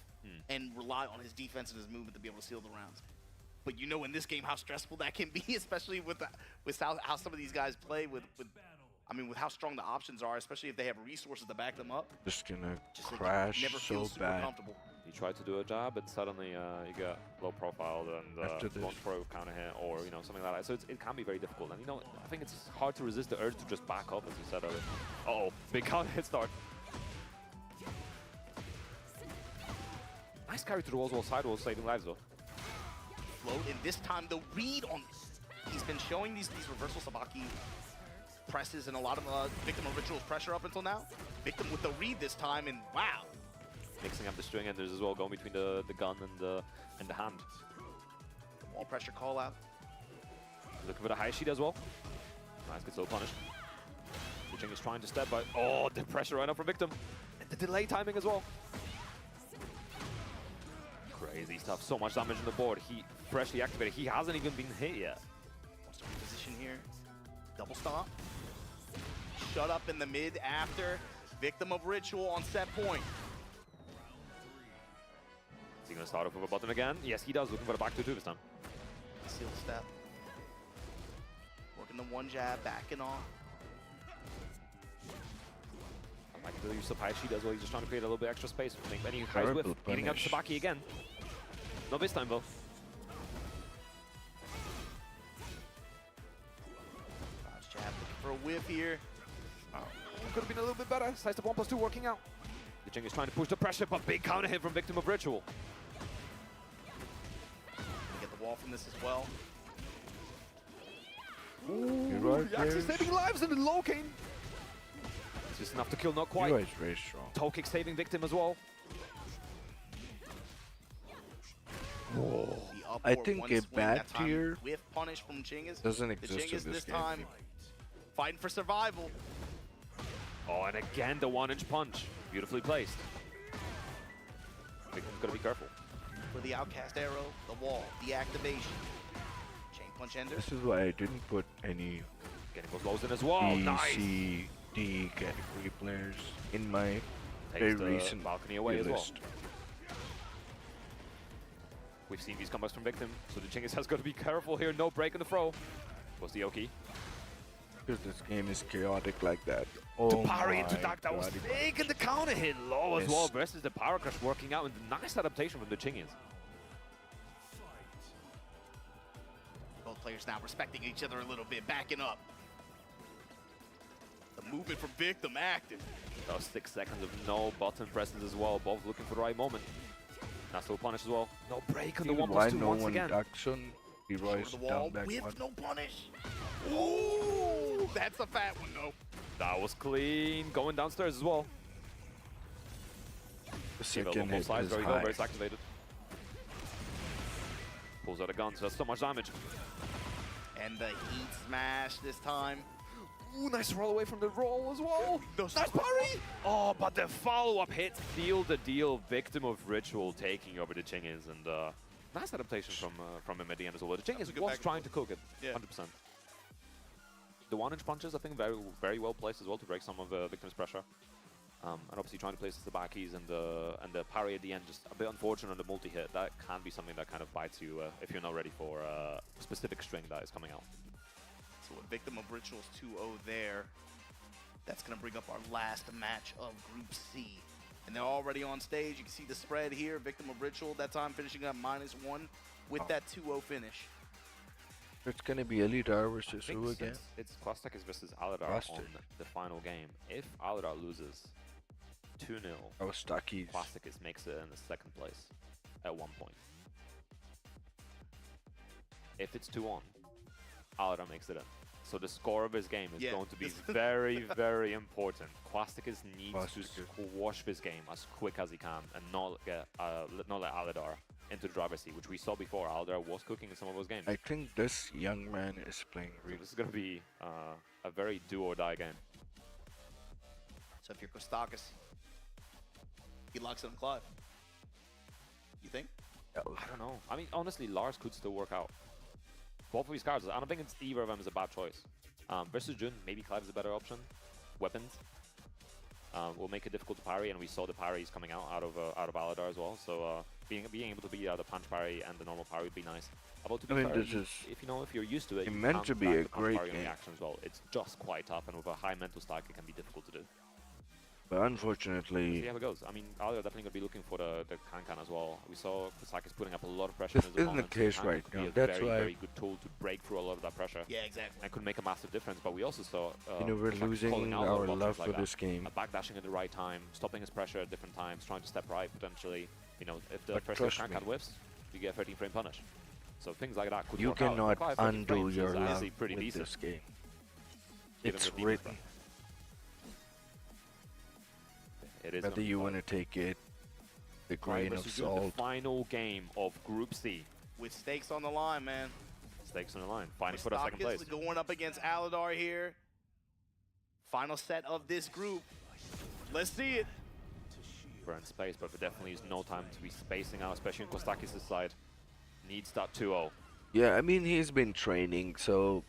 and rely on his defense and his movement to be able to seal the rounds. But you know in this game how stressful that can be, especially with how some of these guys play with how strong the options are, especially if they have resources to back them up. Just gonna like, crash never so feels super bad. comfortable. You try to do a jab and suddenly you get low profile After and this. launch pro counter hit or something like that. So it can be very difficult. And I think it's hard to resist the urge to just back up, as you said earlier. Uh-oh, big counter hit start. Nice carry to the walls while sidewalls saving lives though. Float, and this time the read on he's been showing these reversal sabaki presses and a lot of Victim of Ritual's pressure up until now. Victim with the read this time, and wow. Mixing up the string enders as well, going between the gun and the hand. The wall pressure call out. Looking for the high sheet as well. Nice, gets low punished. Kuching is trying to step, but oh, the pressure right up for Victim. And the delay timing as well. Crazy stuff, so much damage on the board. He freshly activated, he hasn't even been hit yet. Wants to reposition here. Double stomp. Shut up in the mid after. Victim of Ritual on set point. Is he going to start off with a button again? Yes, he does, looking for the back 2-2 this time. Seal step. Working the one jab, backing off. I like the use of high sheet as well. He's just trying to create a little bit extra space. I think any highs with eating up Sabaki again. Not this time though. Dodge jab, looking for a whiff here. Could have been a little bit better. Size to 1+2 working out. The Jing is trying to push the pressure, but big counter hit from Victim of Ritual. Get the wall from this as well. Ooh, actually saving lives in the low cane. It's just enough to kill, not quite. Is very strong. Toe kick saving Victim as well. I think a bad tier with punish from Chingiz. doesn't exist Chingiz in this game. time fighting for survival. Oh, and again the 1-inch punch. Beautifully placed. Victim's got to be careful. For the outcast arrow, the wall, the activation. Chain punch ender. This is why I didn't put any Getting those lows in as well. Nice. D category players in my Takes very the recent balcony away as well. list. We've seen these comebacks from Victim, so the Chinggis has got to be careful here. No break in the throw. Was the Oki. Because this game is chaotic like that. To Oh parry my into that was God. big, and the counter hit low as Yes. well versus the power crush working out, and nice adaptation from the Chinggis. Both players now respecting each other a little bit, backing up. The movement from Victim active. That was 6 seconds of no button presses as well, both looking for the right moment. Now still punish as well. No break on the 1+2 no once one again. ducks on the rise The wall down back with one. no punish. Ooh, that's a fat one though. That was clean. Going downstairs as well. The Devo on second both hit sides, is there you go, high. where it's activated. Pulls out a gun, so that's so much damage. And the heat smash this time. Ooh, nice roll away from the roll as well. Nice parry! Oh, but the follow-up hit sealed the deal. Victim of Ritual taking over the Chinggis, and nice adaptation from him at the end as well. The Chinggis was trying to cook it, 100%. The 1-inch punches, I think, very well placed as well to break some of Victim's pressure. And obviously trying to place the back keys and the parry at the end, just a bit unfortunate on the multi-hit. That can be something that kind of bites you if you're not ready for a specific string that is coming out. So a Victim of Rituals 2-0 there. That's going to bring up our last match of Group C. And they're already on stage. You can see the spread here. Victim of Ritual, that time finishing up -1 with that 2-0 finish. It's gonna be Elidar versus I think who again? It's Kostakis versus Aladar Bastard. on the final game. If Aladar loses 2-0, Kostakis. Kostakis makes it in the second place at 1 point. If it's 2-1, Aladar makes it in. So the score of his game is going to be very, very important. Kostakis needs to squash this game as quick as he can and not let Aladar into the driver's seat, which we saw before. Aladar was cooking in some of those games. I think this young man is playing So really this is going to be a very do-or-die game. So if you're Kostakis, he locks in Clive. You think? I don't know. I mean, honestly, Lars could still work out. Both of these cards, I don't think it's either of them is a bad choice. Versus Jun, maybe Clive is a better option. Weapons will make it difficult to parry, and we saw the parries coming out of Aladar as well. So being able to beat the punch parry and the normal parry would be nice. Although to be fair, this is if you're used to it, you meant to can be stack a the punch great parry and game. reaction as well. It's just quite tough, and with a high mental stack, it can be difficult to do. But unfortunately, See how it goes. I mean, Aladar definitely going to be looking for the Kankan as well. We saw Kostakis putting up a lot of pressure This on his isn't the opponents. case Kankan right could be now. a That's very, why- very good tool to break through a lot of that pressure. Yeah, exactly. And could make a massive difference. But we also saw we're Kostakis losing calling out a lot our of options love like for that. this game. Backdashing at the right time, stopping his pressure at different times, trying to step right potentially. You know, if the But first trust Kankan me. whips, you get a 13-frame punish. So things like that could You work out. cannot 13 undo frames your is love actually pretty with decent. this game. Given It's the defense written. stuff. It is Whether you want to take it the grain of the salt. final game of Group C. With stakes on the line, man. Stakes on the line. Fighting for the second Kostakis place. going up against Aladar here. Final set of this group. Let's see it. We're in space, but there definitely is no time to be spacing out, especially on Kostakis' side. Needs that 2-0. Yeah, I mean he's been training, so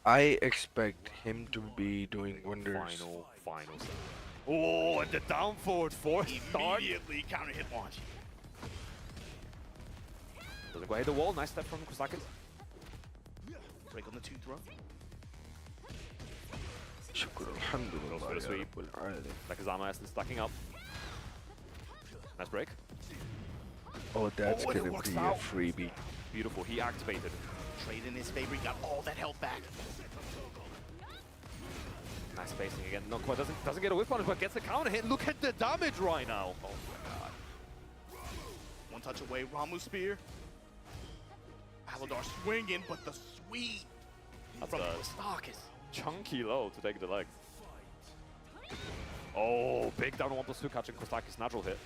I expect him to be doing wonders. Final set. Oh, and the down forward force start. Immediately counter hit launch. Doesn't go hit the wall. Nice step from Kostakis. Break on the 2 throw. Shukr, alhamdulillah. Goes for the sweep. Nakazama is stacking up. Nice break. Oh, that's Oh, and it gonna works be a out. freebie. Beautiful. He activated. Trade in his favor. He got all that health back. Nice spacing again. Not quite. Doesn't get a whip on it, but gets a counter hit. Look at the damage right now. Oh my god. One touch away. Ramu spear. Aladar swinging, but the sweep That's from a Kostakis. chunky low to take the legs. Oh, big down 1+2 catching Kostakis' natural hit.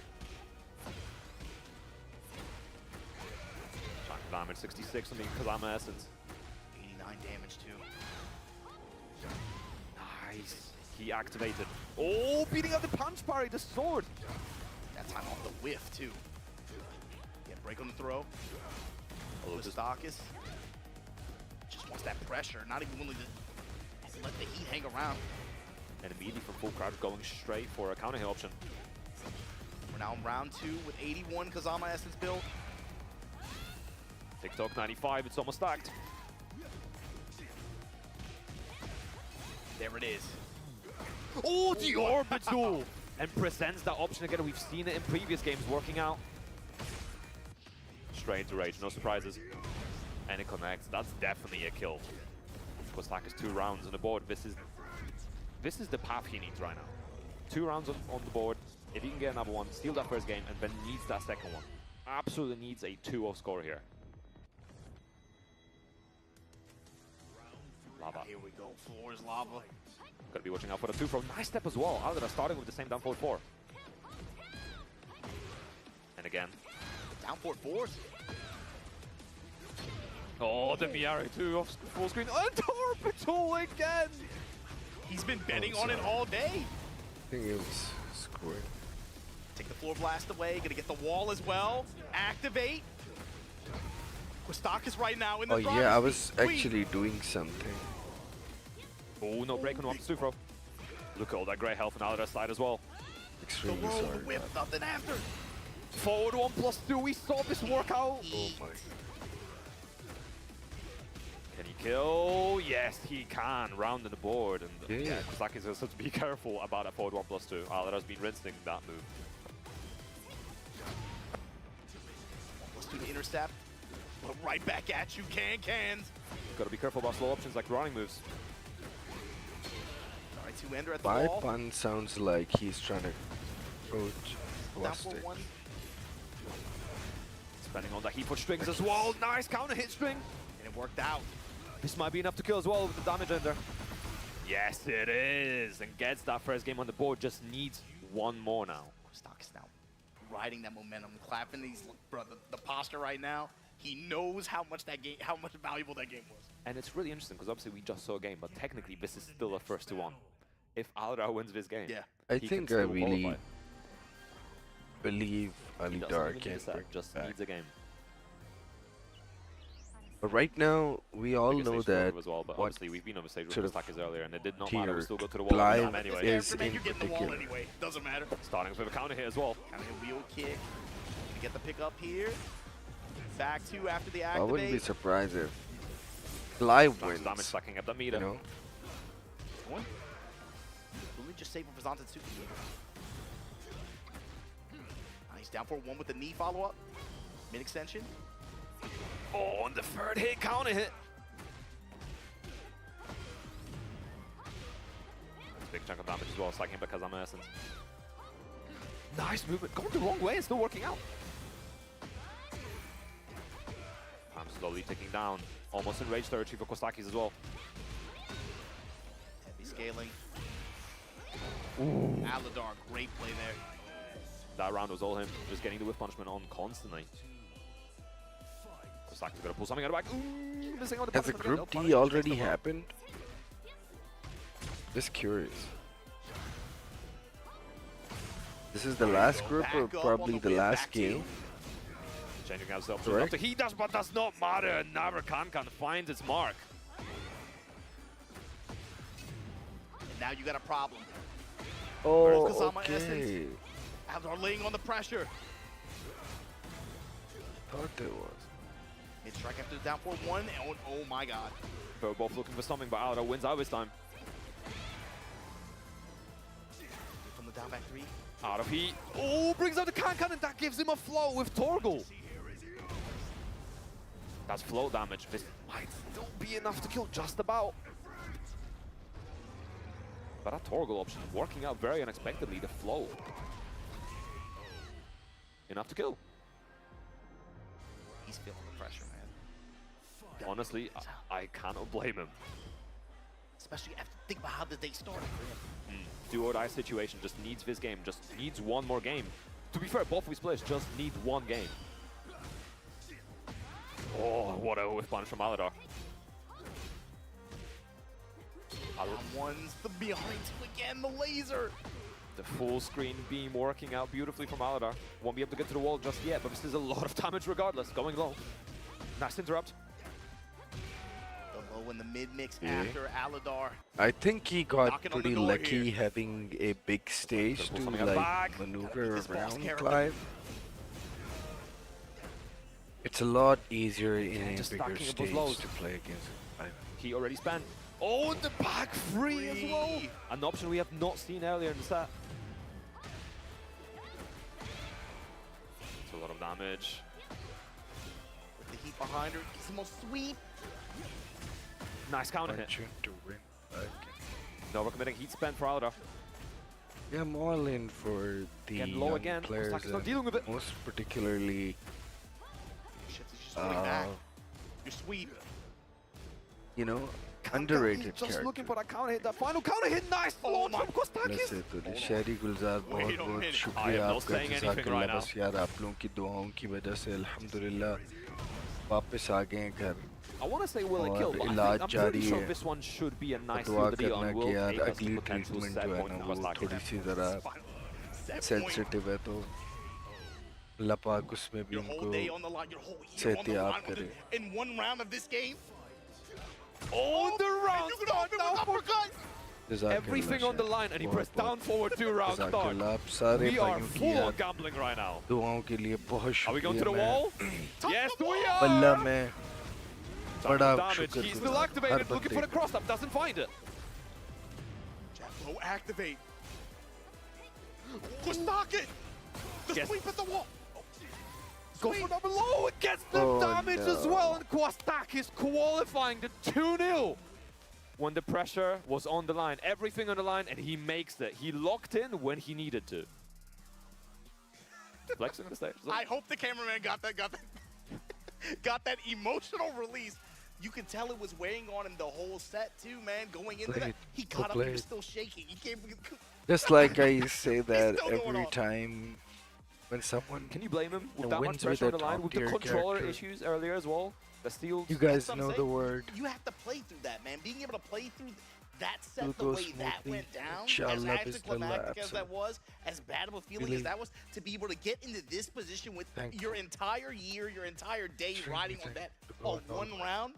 Chunk damage 66 on the Kazama Essence. 89 damage too. Nice. He activated. Oh, beating out the punch parry, the sword. That time off the whiff too. Yeah, break on the throw. Oh, this- Kostakis just wants that pressure. Not even willing to let the heat hang around. And immediately from full crowd going straight for a counter hit option. We're now in round 2 with 81 Kazama Essence build. TikTok 95, it's almost stacked. There it is. Oh, the orbital! And presents that option again. We've seen it in previous games working out. Straight into rage, no surprises. And it connects. That's definitely a kill. Kostakis 2 rounds on the board. This is the path he needs right now. 2 rounds on the board. If he can get another one, steal that first game, and then needs that second one. Absolutely needs a 2-0 score here. Lava. Here we go, floor is lava. Gotta be watching out for the 2 from nice step as well. Alder starting with the same down forward 4. And again. Down forward 4s. Oh, the Miare 2 off full screen. And orbital again! He's been betting on it all day. I think it was scored. Take the floor blast away, gonna get the wall as well. Activate. Kostakis right now in the Oh yeah, I was actually doing something. Oh, no break on off the Sufro. Look at all that grey health on Alder's side as well. Extremely the sorry. whip, nothing after. Forward 1+2, we saw this work out. Oh my. Can he kill? Yes, he can. Round on the board. And yeah, Kostakis has to be careful about a forward 1+2. Alder has been rinsing that move. 1+2 to intercept. But right back at you, cans. Gotta be careful about slow options like running moves. Alright, 2-ender at the My wall. pun sounds like he's trying to approach Rustic. Spending on the heat for strings as well. Nice counter hit string. And it worked out. This might be enough to kill as well with the damage ender. Yes, it is. And gets that first game on the board. Just needs one more now. Kostakis now riding that momentum, clapping these, bro, the posture right now. He knows how much valuable that game was. And it's really interesting because obviously we just saw a game, but technically this is still a first to one. If Alder wins this game, I think I really believe Alidar can bring just back. needs a game. But right now, we all know that as well, but what obviously we've been on the stage with sort of Kostakis earlier, and it did not tier matter. We still go to the wall Live anyway. is in particular. Anyway, doesn't matter. Starting with a counter hit as well. Counter hit wheel kick. Gonna get the pick up here. Back 2 after the I activate. wouldn't be surprised if Live Nice wins. damage stacking up the meter. You know? One. Really just save for Zantetsuki. He's down for 1 with the knee follow-up. Mid-extension. Oh, and the third hit, counter hit. Big chunk of damage as well, stacking because I'm Essence. Nice movement, going the wrong way and still working out. I'm slowly ticking down. Almost in rage territory for Kostakis as well. Heavy scaling. Alidar, great play there. That round was all him, just getting the whiff punishment on constantly. Kostakis gonna pull something out of the back. Ooh, missing on the Has the punishment again. group No D punish, already takes the blow. happened? Just curious. This is the last group or probably the last game? Changing ourselves Correct. after he does, but does not matter. Never can find its mark. And now you got a problem. Oh, Where's Kazama okay. Essence? Alidar laying on the pressure. Thought there was. Mid-strike after the down 4-1. And oh my god. They're both looking for something, but Alidar wins out this time. From the down back 3. Out of heat. Oh, brings out the can, and that gives him a flow with Torgal. That's flow damage. This might still be enough to kill just about. But that Torgal option working out very unexpectedly. The flow. Enough to kill. He's feeling the pressure, man. Honestly, I cannot blame him. Especially after think about how the day started for him. Do or die situation, just needs this game, just needs one more game. To be fair, both of these players just need one game. Oh, what a whiff punch from Alidar. Down 1's the behind 2 again, the laser. The full screen beam working out beautifully from Alidar. Won't be able to get to the wall just yet, but this is a lot of damage regardless. Going low. Nice interrupt. The Low in the mid-mix after Aladar. I think he got Knocking on the pretty door lucky here. having a big stage to like maneuver around Clive. It's a lot easier in a bigger stage to play against Clive. He already spent. Oh, the back free as well. An option we have not seen earlier in the set. It's a lot of damage. With the heat behind her, gets the most sweep. Nice counter hit. To win. No, we're committing heat spend for Aladar. Yeah, I'm all in for the Getting low young again. players, Kostaki's not dealing with it. most particularly. Shit, he's just going back. Your sweep. You know, underrated Just character. looking for that counter hit. That final counter hit. Nice launch from Kostakis. वैसे तो शहरी गुलजार बहुत बहुत शुक्रिया आपका जज़ाकल्लाह बस यार आप लोगों की दुआओं की वजह से अल्हम्दुलिल्लाह वापस आ गए हैं घर I want to say will it kill, but I'm pretty sure this one should be a nice दुआ field deal करना and कि will यार take us to अगली potential ट्रीटमेंट set जो है point ना for वो Kostakis. थोड़ी सी ज़रा सेंसिटिव है तो अल्लाह पाक उसमें भी Whole day on the line, your whole year on the सेहतियाब line करे in one round of this game. Oh, the round start now for everything on the line, and he pressed down forward 2 round start. We are full on gambling right now. दुआओं के लिए बहुत शुक्रिया. Are we going to the wall? Yes, we are. अल्लाह में बड़ा damage. He's still activated, looking for the cross up, doesn't find it. Jackalow activate. Kostakis! The sweep at the wall. Go for number low, it gets the damage as well, and Kostakis qualifying the 2-0. When the pressure was on the line, everything on the line, and he makes it. He locked in when he needed to. Flexing on the stage. I hope the cameraman got that emotional release. You could tell it was weighing on him the whole set too, man. Going into that, he got up, he was still shaking. He came. Just like I say that every time when someone can you blame him with that much pressure on the line, with the controller issues earlier as well? The steals. You guys know the word. You have to play through that, man. Being able to play through that set the way that went down, as anticlimactic as that was, as bad of a feeling as that was, to be able to get into this position with your entire year, your entire day riding on that one round,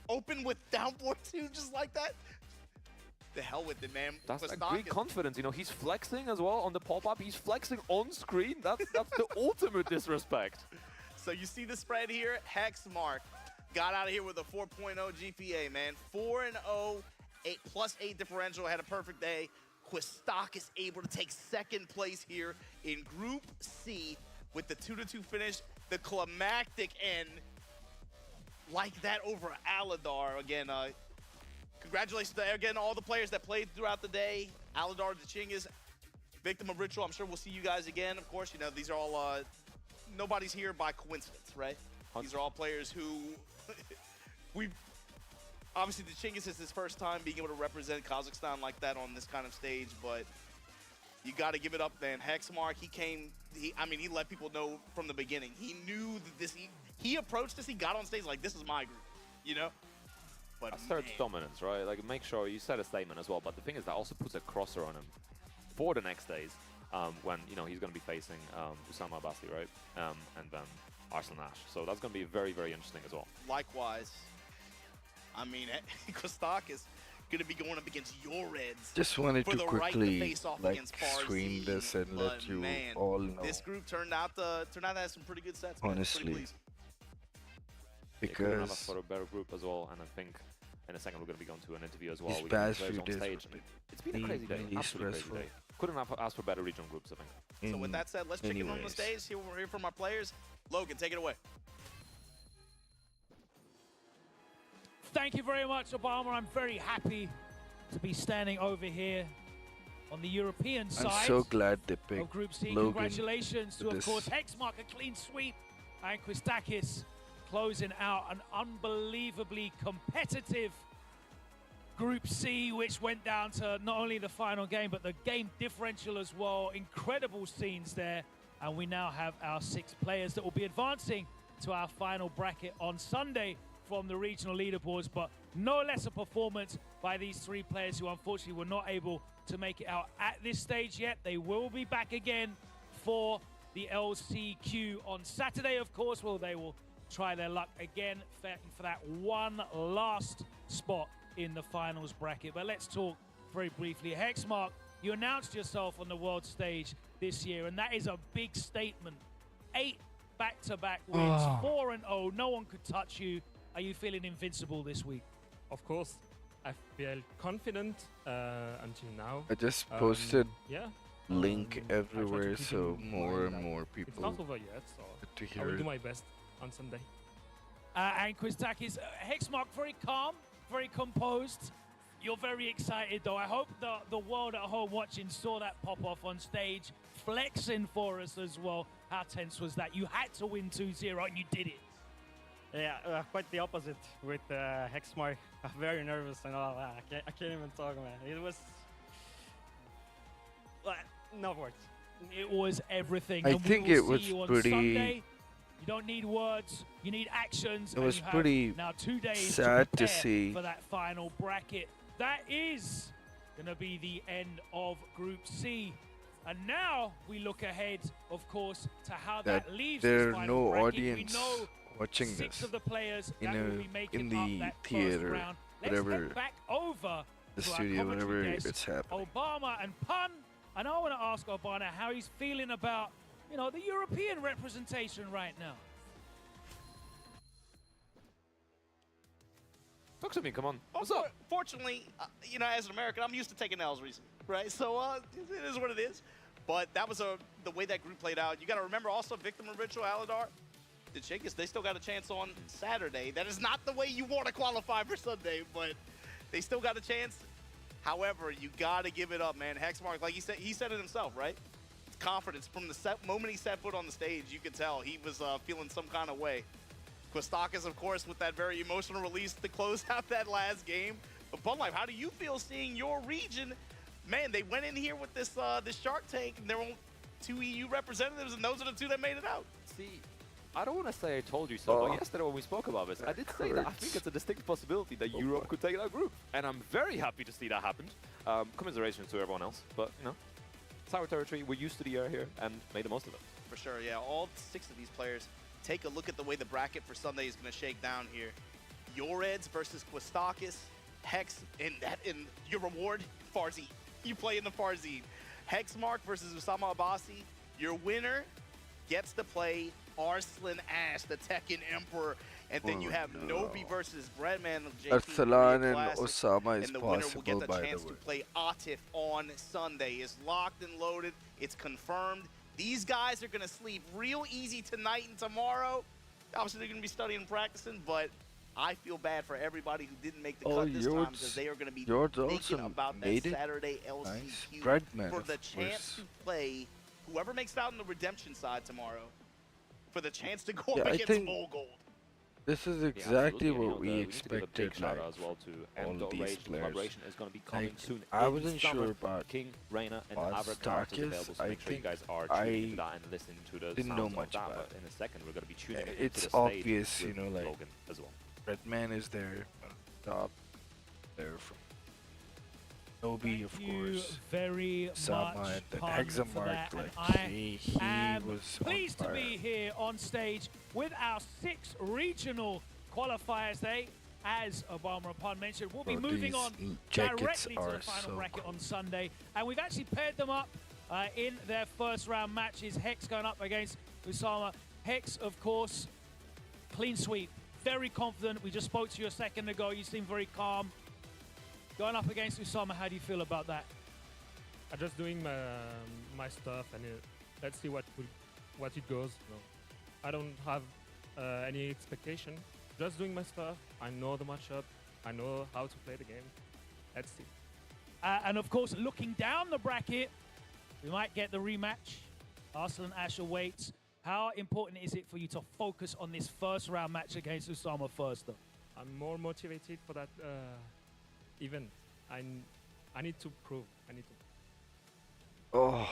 open with down 4-2 just like that. The hell with it, man. That's a great confidence. You know, he's flexing as well on the pop-up. He's flexing on screen. That's the ultimate disrespect. So you see the spread here. Hexmark got out of here with a 4.0 GPA, man. 4-0, +8 differential. Had a perfect day. Kostakis able to take second place here in Group C with the 2-2 finish. The climactic end like that over Aladar. Again, congratulations to, again, all the players that played throughout the day. Aladar, the Chingas, victim of ritual. I'm sure we'll see you guys again. Of course, you know, these are all, nobody's here by coincidence, right? These are all players who, obviously the Chingas is his first time being able to represent Kazakhstan like that on this kind of stage, but you got to give it up, man. Hexmark, he let people know from the beginning. He knew that this, he approached this, he got on stage like, this is my group, you know? But asserts dominance, right? Like, make sure you set a statement as well. But the thing is, that also puts a crosser on him for the next days when, you know, he's going to be facing Usama Basti, right? And then Arslan Ash. So that's going to be very, very interesting as well. Likewise, I mean, Kostakis going to be going up against your Reds. Just wanted to quickly like stream this and let you all know. This group turned out to have some pretty good sets. Honestly. Because Because for a better group as well, and I think in a second we're going to be going to an interview as well. these We can past players few on days stage. It's been a crazy day, really absolutely crazy stressful. day. Couldn't have asked for better regional groups, I think. So with that said, let's check in on the stage. Here we're here from our players. Logan, take it away. Thank you very much, Obama. I'm very happy to be standing over here on the European side. I'm so glad they of picked Group C. Logan Congratulations to, of this. course, Hexmark, a clean sweep, and Kostakis closing out an unbelievably competitive Group C, which went down to not only the final game, but the game differential as well. Incredible scenes there. And we now have our 6 players that will be advancing to our final bracket on Sunday from the regional leaderboards, but no less a performance by these 3 players who unfortunately were not able to make it out at this stage yet. They will be back again for the LCQ on Saturday, of course. Well, they will try their luck again for that one last spot in the finals bracket. But let's talk very briefly. Hexmark, you announced yourself on the world stage this year, and that is a big statement. 8 back-to-back wins, 4-0, no one could touch you. Are you feeling invincible this week? Of course, I feel confident until now. I just posted yeah. link everywhere, so more and more people It's not over yet, so get to I hear will it. do my best on Sunday. And Quiztakis, Hexmark, very calm, very composed. You're very excited, though. I hope the world at home watching saw that pop off on stage, flexing for us as well. How tense was that? You had to win 2-0, and you did it. Yeah, quite the opposite with Hexmark. I'm very nervous and all that. I can't even talk, man. It was no words. It was everything. I and think we will it was see you on pretty- Sunday. You don't need words. You need actions. It and was you have pretty now 2 days sad to prepare see. for that final bracket. That is going to be the end of Group C. And now we look ahead, of course, to how that leaves there this are final no bracket. audience we know watching 6 this of the players in that will a- be making in the up that first theater, round. Let's whatever head back over the to our studio, commentary whatever desk, it's happening. Obama and Pun. And I want to ask Obama how he's feeling about, the European representation right now. Talk to me, come on. What's up? Fortunately, as an American, I'm used to taking L's recently, right? So it is what it is. But that was the way that group played out. You got to remember also Victim of Ritual, Aladar, the Chicas, they still got a chance on Saturday. That is not the way you want to qualify for Sunday, but they still got a chance. However, you got to give it up, man. Hexmark, like he said it himself, right? Confidence from the moment he set foot on the stage, you could tell he was feeling some kind of way. Quiztakis, of course, with that very emotional release to close out that last game. But Bunlife, how do you feel seeing your region? Man, they went in here with this Shark Tank, and there were 2 EU representatives, and those are the 2 that made it out. See, I don't want to say I told you so, but yesterday when we spoke about this, I did say that I think it's a distinct possibility that Europe could take that group. And I'm very happy to see that happen. Commiserations to everyone else, but, it's our territory. We're used to the air here and made the most of it. For sure, yeah. All 6 of these players. Take a look at the way the bracket for Sunday is going to shake down here. Yoreds versus Quiztakis, Hex, and your reward, Farzine. You play in the Farzine. Hexmark versus Usama Abbasi. Your winner gets to play Arslan Ash, the Tekken Emperor. And then you have Nobi versus Breadman. Arsalan and Osama is and the winner will possible, get the by chance the to way. play Atif on Sunday. It's locked and loaded. It's confirmed. These guys are going to sleep real easy tonight and tomorrow. Obviously, they're going to be studying and practicing, but I feel bad for everybody who didn't make the cut this time because they are going to be thinking about that Saturday LCQ for the chance to play whoever makes it out on the redemption side tomorrow for the chance to go up I against think Mogold. this is Yeah, exactly absolutely. what we need to give a big expected, shout like, out as well to all M. of these Rage. The players. collaboration is going to be coming Like, soon. I in wasn't summer. sure about King, Reina, and Quiztakis. Avra characters available, so I make sure you think guys are I tuning into that and listening to the didn't sounds know of much that. about But in a second, we're going to be tuning into it's the obvious, stage with like Logan as well. Redman is there on top. There from Nobi, of course. Very Sama much, and then Pun, for Hexamark, that. like And he I am was pleased on to fire. be here on stage with our 6 regional qualifiers. They, as Obama and Pun mentioned, will be Bro, moving these on jackets directly to the are final so bracket cool. on Sunday. And we've actually paired them up in their first round matches. Hex going up against Usama. Hex, of course, clean sweep. Very confident. We just spoke to you a second ago. You seem very calm. Going up against Usama, how do you feel about that? I'm just doing my stuff, and let's see what it goes. I don't have any expectation. Just doing my stuff. I know the matchup. I know how to play the game. Let's see. And of course, looking down the bracket, we might get the rematch. Arslan Ash awaits. How important is it for you to focus on this first round match against Usama first, though? I'm more motivated for that event. I need to prove. Oh.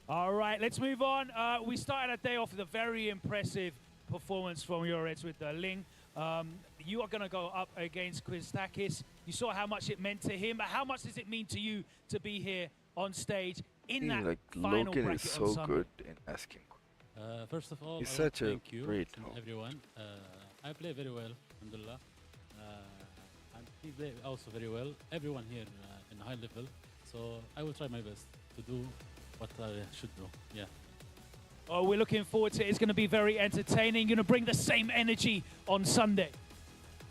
All right, let's move on. We started our day off with a very impressive performance from your Reds with the Ling. You are going to go up against Quiztakis. You saw how much it meant to him. How much does it mean to you to be here on stage in that like final Logan bracket is on so Sunday? good in asking. First of all, He's I want such to a thank you great and host. everyone. I play very well, Alhamdulillah. And he play also very well. Everyone here in high level. So I will try my best to do what I should do. Yeah. Oh, we're looking forward to it. It's going to be very entertaining. You're going to bring the same energy on Sunday.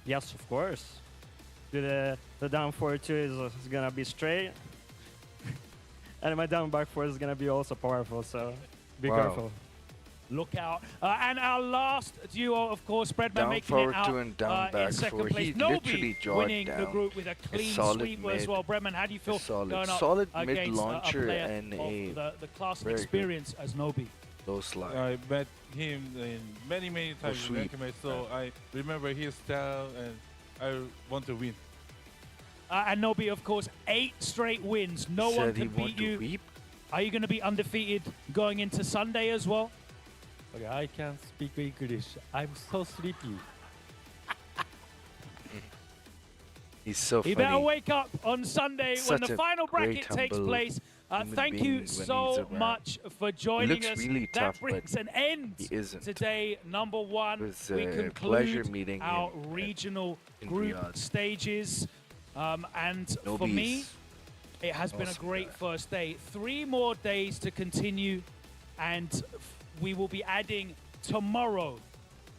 Yes, of course. The down 4-2 is gonna be straight, and my down back 4 is gonna be also powerful. So be careful. Look out. And our last duo, of course, Breadman Down making forward it out 2 and down in back second 4. place. He literally Nobi jogged winning the down. group with a clean solid sweep mid, as well. Breadman, how do you feel solid going up mid against launcher a player and of a the class and very good experience as Nobi? low slide. I met him in many times in sweep. Tekken, so I remember his style and I want to win. And Nobi, of course, 8 straight wins. No one Said he can want beat to you. weep? Are you going to be undefeated going into Sunday as well? Okay, I can speak English. I'm so sleepy. He's so You funny. better wake up on Sunday when Such the a final bracket great, takes humble place. human Thank being you when he's so around. much for He joining looks us. really That tough, brings but an end he isn't. today. Number 1, It was we a conclude pleasure meeting our him regional in group Riyadh. stages. And for me, it has been a awesome great guy. first day. 3 more days to continue, and we will be adding tomorrow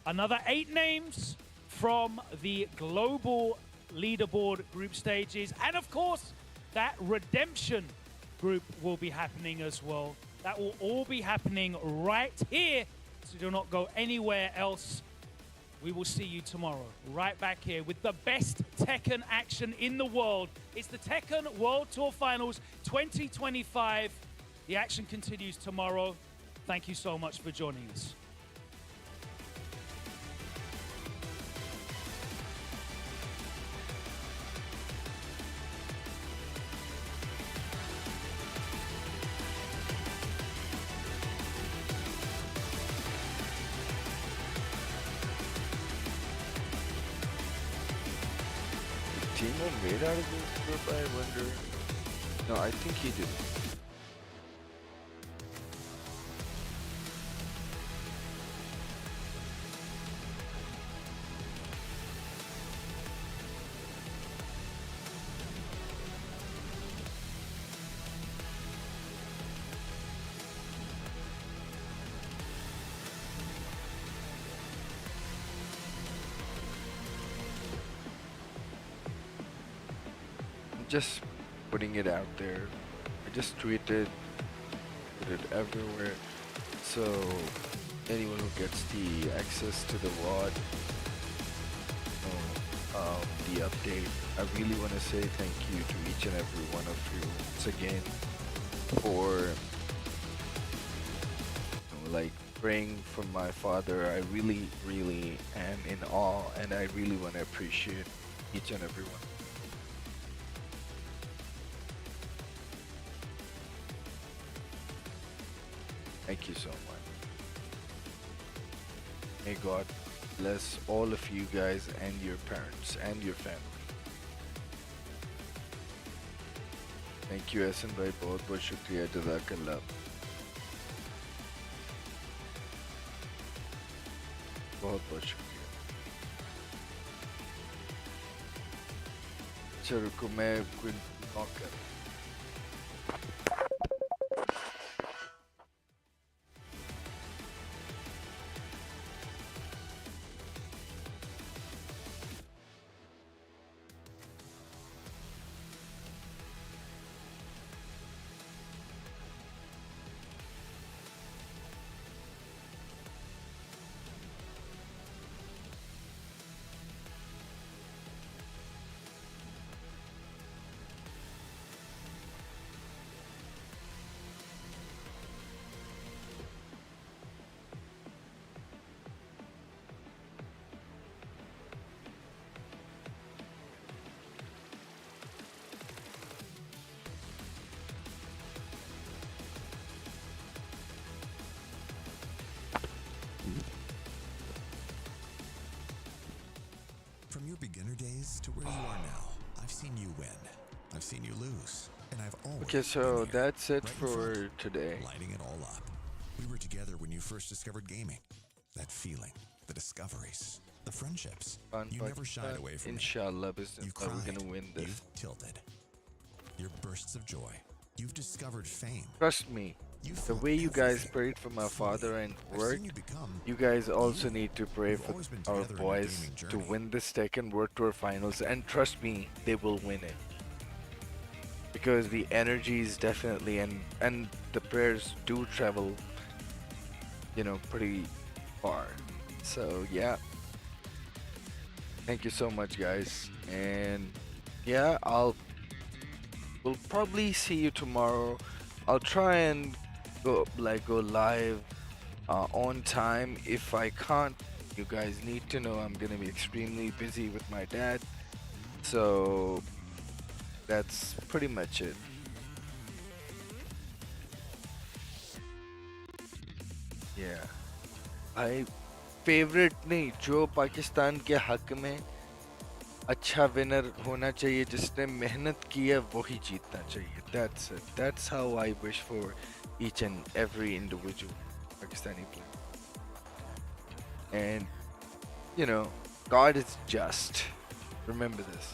another 8 names from the global leaderboard group stages. And of course, that redemption group will be happening as well. That will all be happening right here. So do not go anywhere else. We will see you tomorrow, right back here with the best Tekken action in the world. It's the Tekken World Tour Finals 2025. The action continues tomorrow. Thank you so much for joining us. Timo made out of this group, I wonder. No, I think he did. Just putting it out there. I just tweeted, put it everywhere, so anyone who gets the access to the WOD, the update, I really want to say thank you to each and every one of you once again for like praying for my father. I really am in awe, and I really want to appreciate each and every one. Thank you so much. May God bless all of you guys and your parents and your family. Thank you, Hasan bhai. बहुत बहुत शुक्रिया. जज़ाकल्लाह. बहुत बहुत शुक्रिया. चलो रुको मैं कोई नॉक कर. From your beginner days to where you are now, I've seen you win. I've seen you lose. And I've always Okay, so been here, that's it right in for front, today. lighting it all up. We were together. together when you first discovered gaming. That feeling, the discoveries, the friendships. You never shied away from Inshallah, you we're gonna win this. You've tilted. Your bursts of joy. You've discovered fame. Trust me, the way you guys prayed for my father and worked, you guys also need to pray for our boys to win this Tekken World Tour Finals, and trust me, they will win it. Because the energy is definitely, and the prayers do travel, you know, pretty far. So yeah, thank you so much, guys, and yeah, we'll probably see you tomorrow. I'll try and go live on time. If I can't, you guys need to know I'm gonna be extremely busy with my dad, so that's pretty much it. Yeah, भाई favourite नहीं, जो पाकिस्तान के हक में अच्छा winner होना चाहिए, जिसने मेहनत की है वही जीतना चाहिए. That's it. That's how I wish for each and every individual Pakistani player. And you know, God is just. Remember this.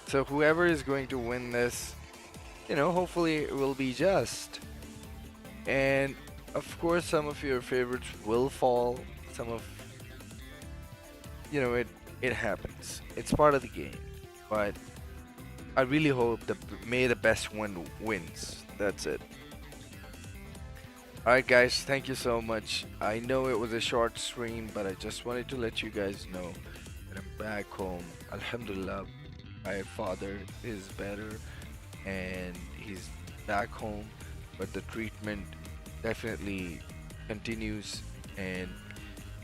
So whoever is going to win this, you know, hopefully it will be just. And of course, some of your favorites will fall. Some of, you know, it happens. It's part of the game. But I really hope that may the best one wins. That's it. Alright guys, thank you so much. I know it was a short stream, but I just wanted to let you guys know that I'm back home. Alhamdulillah, my father is better and he's back home, but the treatment definitely continues, and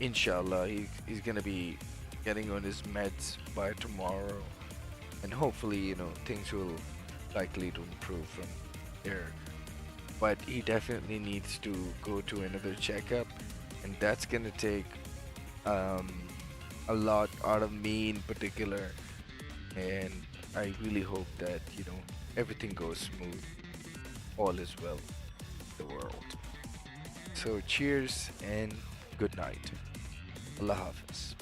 inshallah he's gonna be getting on his meds by tomorrow, and hopefully, you know, things will likely to improve from there. But he definitely needs to go to another checkup, and that's gonna take a lot out of me in particular, and I really hope that, you know, everything goes smooth, all is well in the world. So cheers and good night. Allah Hafiz.